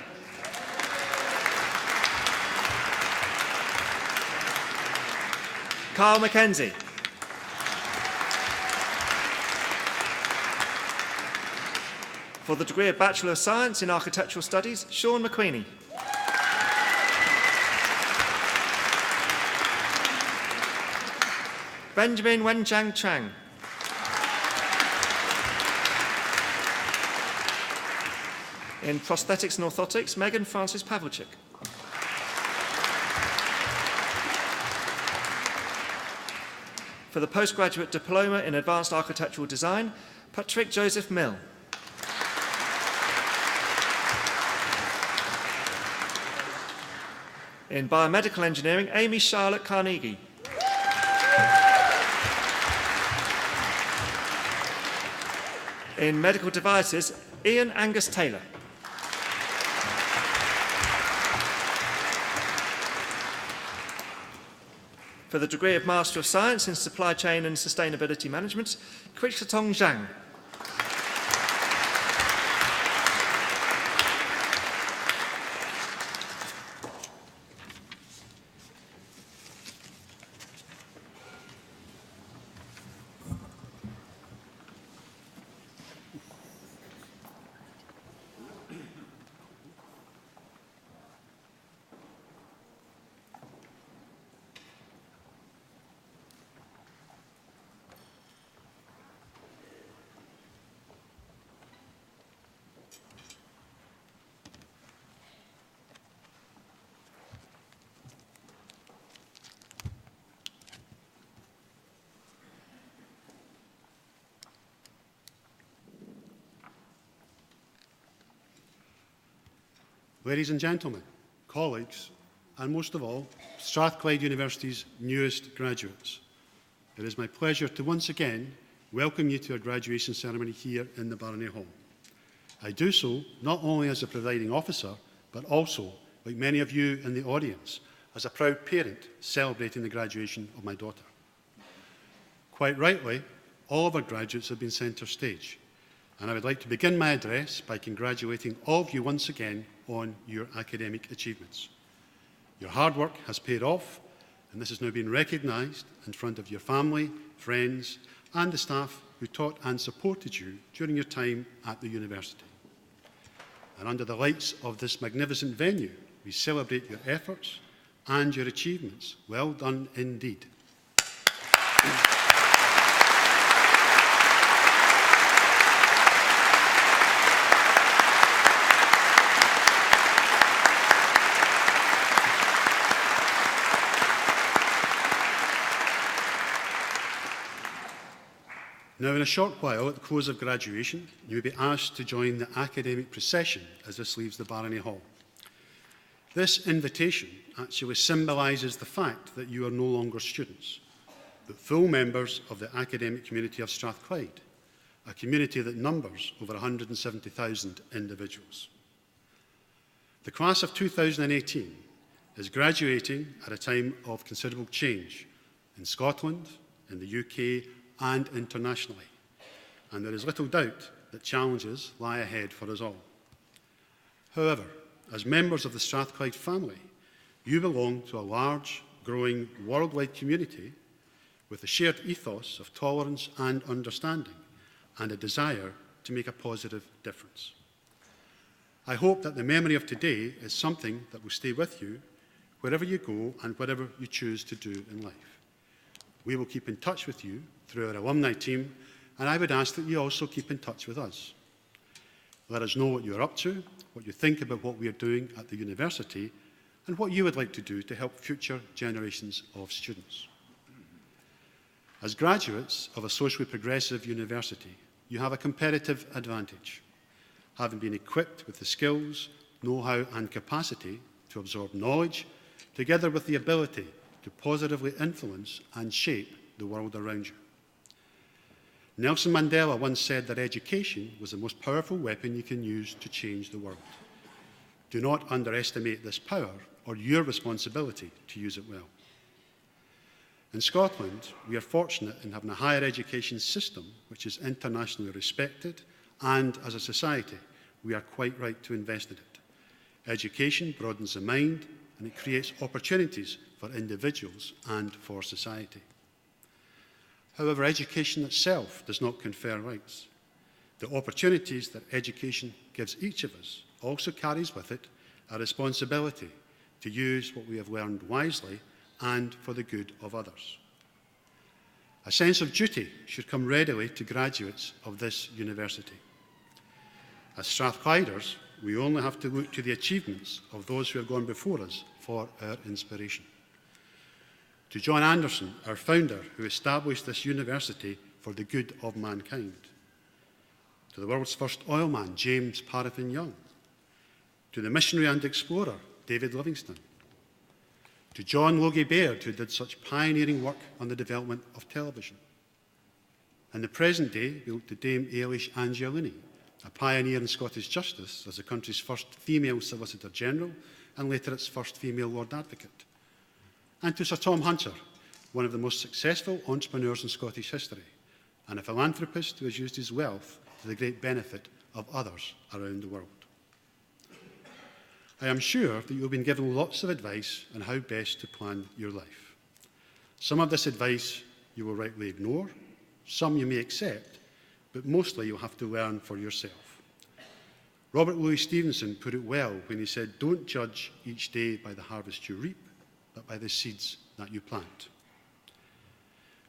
Carl Mackenzie. For the degree of Bachelor of Science in Architectural Studies, Sean McQueenie. Benjamin Wenchang Chang. In Prosthetics and Orthotics, Megan Francis Pavlicek. For the Postgraduate Diploma in Advanced Architectural Design, Patrick Joseph Mill. In Biomedical Engineering, Amy Charlotte Carnegie. In medical devices, Ian Angus Taylor. For the degree of Master of Science in Supply Chain and Sustainability Management, Kwichatong Zhang. Ladies and gentlemen, colleagues, and most of all, Strathclyde University's newest graduates, it is my pleasure to once again welcome you to our graduation ceremony here in the Barony Hall. I do so not only as a presiding officer, but also, like many of you in the audience, as a proud parent celebrating the graduation of my daughter. Quite rightly, all of our graduates have been centre stage, and I would like to begin my address by congratulating all of you once again on your academic achievements. Your hard work has paid off, and this has now been recognised in front of your family, friends, and the staff who taught and supported you during your time at the university. And under the lights of this magnificent venue, we celebrate your efforts and your achievements. Well done indeed. Now, in a short while, at the close of graduation, you will be asked to join the academic procession as this leaves the Barony Hall. This invitation actually symbolises the fact that you are no longer students, but full members of the academic community of Strathclyde, a community that numbers over 170,000 individuals. The class of 2018 is graduating at a time of considerable change in Scotland, in the UK, and internationally, and there is little doubt that challenges lie ahead for us all. However, as members of the Strathclyde family, you belong to a large, growing, worldwide community with a shared ethos of tolerance and understanding, and a desire to make a positive difference. I hope that the memory of today is something that will stay with you wherever you go and whatever you choose to do in life. We will keep in touch with you through our alumni team, and I would ask that you also keep in touch with us. Let us know what you are up to, what you think about what we are doing at the university, and what you would like to do to help future generations of students. As graduates of a socially progressive university, you have a competitive advantage, having been equipped with the skills, know-how and capacity to absorb knowledge, together with the ability to positively influence and shape the world around you. Nelson Mandela once said that education was the most powerful weapon you can use to change the world. Do not underestimate this power or your responsibility to use it well. In Scotland, we are fortunate in having a higher education system which is internationally respected, and as a society, we are quite right to invest in it. Education broadens the mind and it creates opportunities for individuals and for society. However, education itself does not confer rights. The opportunities that education gives each of us also carries with it a responsibility to use what we have learned wisely and for the good of others. A sense of duty should come readily to graduates of this university. As Strathclyders, we only have to look to the achievements of those who have gone before us for our inspiration. To John Anderson, our founder, who established this university for the good of mankind. To the world's first oilman, James Paraffin Young. To the missionary and explorer, David Livingstone. To John Logie Baird, who did such pioneering work on the development of television. In the present day, we look to Dame Eilish Angiolini, a pioneer in Scottish justice as the country's first female Solicitor General and later its first female Lord Advocate. And to Sir Tom Hunter, one of the most successful entrepreneurs in Scottish history, and a philanthropist who has used his wealth to the great benefit of others around the world. I am sure that you have been given lots of advice on how best to plan your life. Some of this advice you will rightly ignore, some you may accept, but mostly you'll have to learn for yourself. Robert Louis Stevenson put it well when he said, "Don't judge each day by the harvest you reap, but by the seeds that you plant."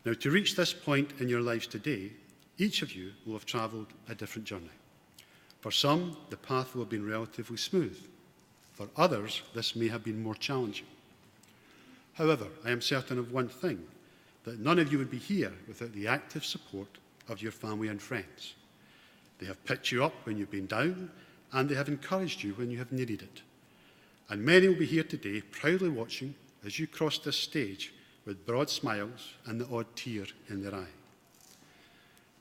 Now, to reach this point in your lives today, each of you will have travelled a different journey. For some, the path will have been relatively smooth. For others, this may have been more challenging. However, I am certain of one thing, that none of you would be here without the active support of your family and friends. They have picked you up when you've been down, and they have encouraged you when you have needed it. And many will be here today, proudly watching as you cross this stage with broad smiles and the odd tear in their eye.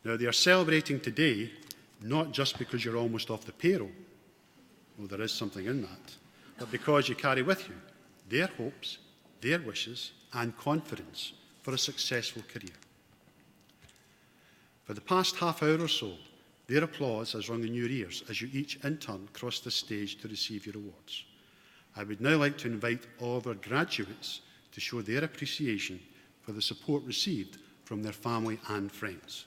Now, they are celebrating today not just because you're almost off the payroll, well, there is something in that, but because you carry with you their hopes, their wishes, and confidence for a successful career. For the past half hour or so, their applause has rung in your ears as you each in turn cross the stage to receive your awards. I would now like to invite all of our graduates to show their appreciation for the support received from their family and friends.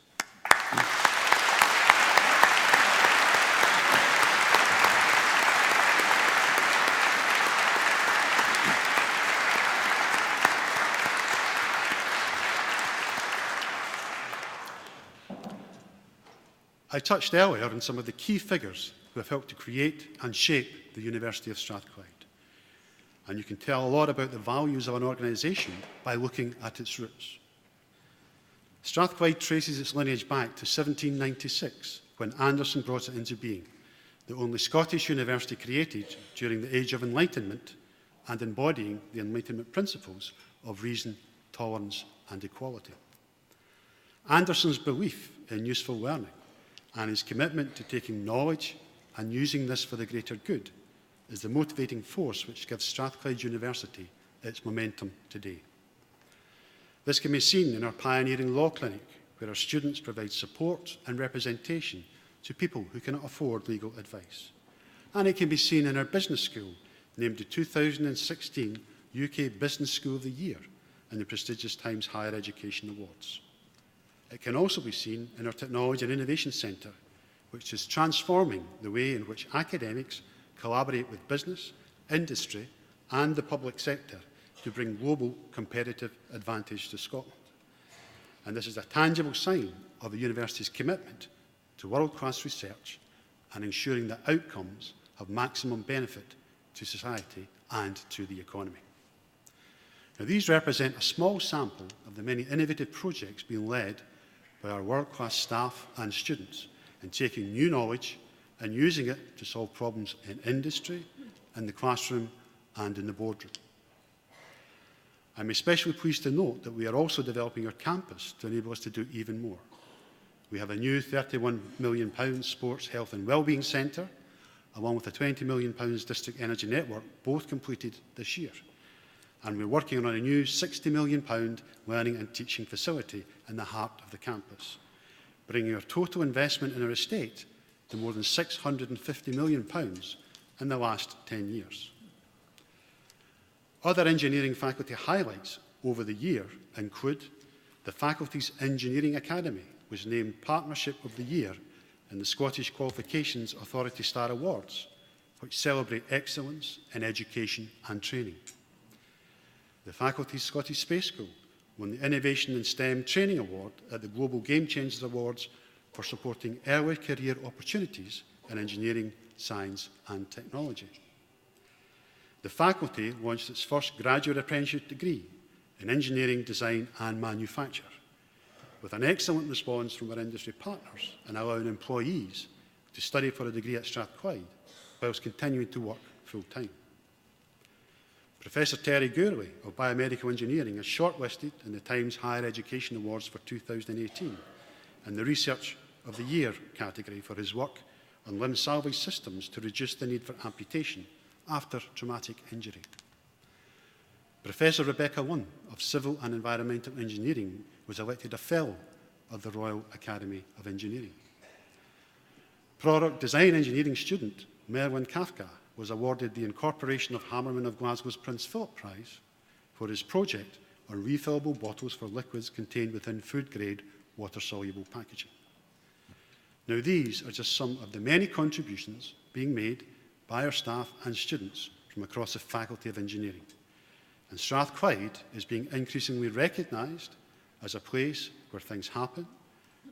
I touched earlier on some of the key figures who have helped to create and shape the University of Strathclyde. And you can tell a lot about the values of an organisation by looking at its roots. Strathclyde traces its lineage back to 1796, when Anderson brought it into being, the only Scottish university created during the Age of Enlightenment and embodying the Enlightenment principles of reason, tolerance and equality. Anderson's belief in useful learning and his commitment to taking knowledge and using this for the greater good is the motivating force which gives Strathclyde University its momentum today. This can be seen in our pioneering law clinic, where our students provide support and representation to people who cannot afford legal advice. And it can be seen in our business school, named the 2016 UK Business School of the Year in the prestigious Times Higher Education Awards. It can also be seen in our Technology and Innovation Centre, which is transforming the way in which academics collaborate with business, industry and the public sector to bring global competitive advantage to Scotland. And this is a tangible sign of the university's commitment to world-class research and ensuring that outcomes have maximum benefit to society and to the economy. Now, these represent a small sample of the many innovative projects being led by our world-class staff and students in taking new knowledge and using it to solve problems in industry, in the classroom and in the boardroom. I'm especially pleased to note that we are also developing our campus to enable us to do even more. We have a new £31 million Sports, Health and Wellbeing Centre, along with a £20 million District Energy Network, both completed this year. And we're working on a new £60 million learning and teaching facility in the heart of the campus, bringing our total investment in our estate to more than £650 million in the last 10 years. Other engineering faculty highlights over the year include the Faculty's Engineering Academy was named Partnership of the Year in the Scottish Qualifications Authority Star Awards, which celebrate excellence in education and training. The Faculty's Scottish Space School won the Innovation in STEM Training Award at the Global Game Changers Awards for supporting early career opportunities in engineering, science and technology. The faculty launched its first graduate apprenticeship degree in engineering, design and manufacture, with an excellent response from our industry partners in allowing employees to study for a degree at Strathclyde whilst continuing to work full-time. Professor Terry Gourley of Biomedical Engineering is shortlisted in the Times Higher Education Awards for 2018 in the Research of the Year category for his work on limb salvage systems to reduce the need for amputation after traumatic injury. Professor Rebecca Lunn of Civil and Environmental Engineering was elected a Fellow of the Royal Academy of Engineering. Product Design Engineering student Merlin Kafka was awarded the Incorporation of Hammerman of Glasgow's Prince Philip Prize for his project on refillable bottles for liquids contained within food-grade water-soluble packaging. Now, these are just some of the many contributions being made by our staff and students from across the Faculty of Engineering. And Strathclyde is being increasingly recognised as a place where things happen,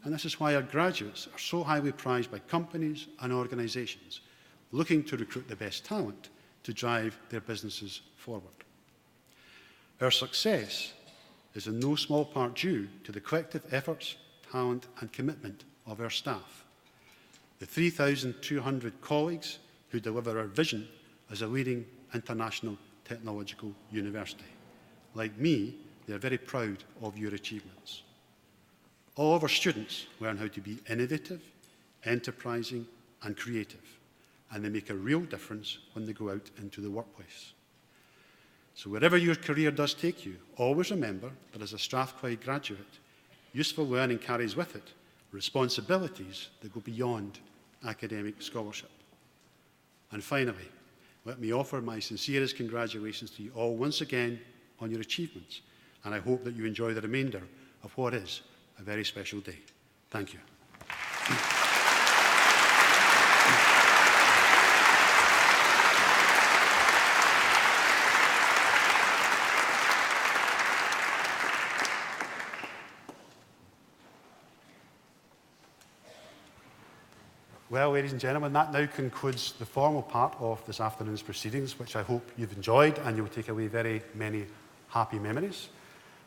and this is why our graduates are so highly prized by companies and organisations looking to recruit the best talent to drive their businesses forward. Our success is in no small part due to the collective efforts, talent and commitment of our staff, the 3,200 colleagues who deliver our vision as a leading international technological university. Like me, they are very proud of your achievements. All of our students learn how to be innovative, enterprising and creative, and they make a real difference when they go out into the workplace. So wherever your career does take you, always remember that as a Strathclyde graduate, useful learning carries with it responsibilities that go beyond academic scholarship. And finally, let me offer my sincerest congratulations to you all once again on your achievements, and I hope that you enjoy the remainder of what is a very special day. Thank you. Well, ladies and gentlemen, that now concludes the formal part of this afternoon's proceedings, which I hope you've enjoyed and you'll take away very many happy memories.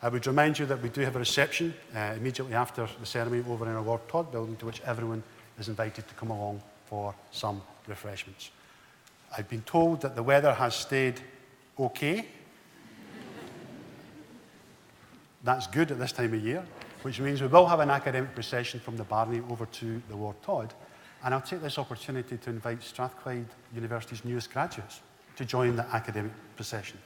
I would remind you that we do have a reception immediately after the ceremony over in our Lord Todd building, to which everyone is invited to come along for some refreshments. I've been told that the weather has stayed okay. That's good at this time of year, which means we will have an academic procession from the Barney over to the Lord Todd. And I'll take this opportunity to invite Strathclyde University's newest graduates to join the academic procession.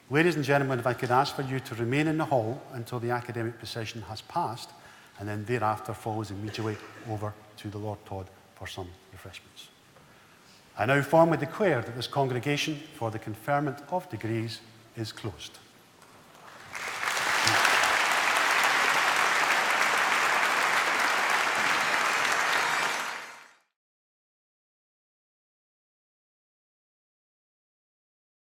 Ladies and gentlemen, if I could ask for you to remain in the hall until the academic procession has passed, and then thereafter follows immediately over to the Lord Todd for some refreshments. I now formally declare that this congregation for the conferment of degrees is closed.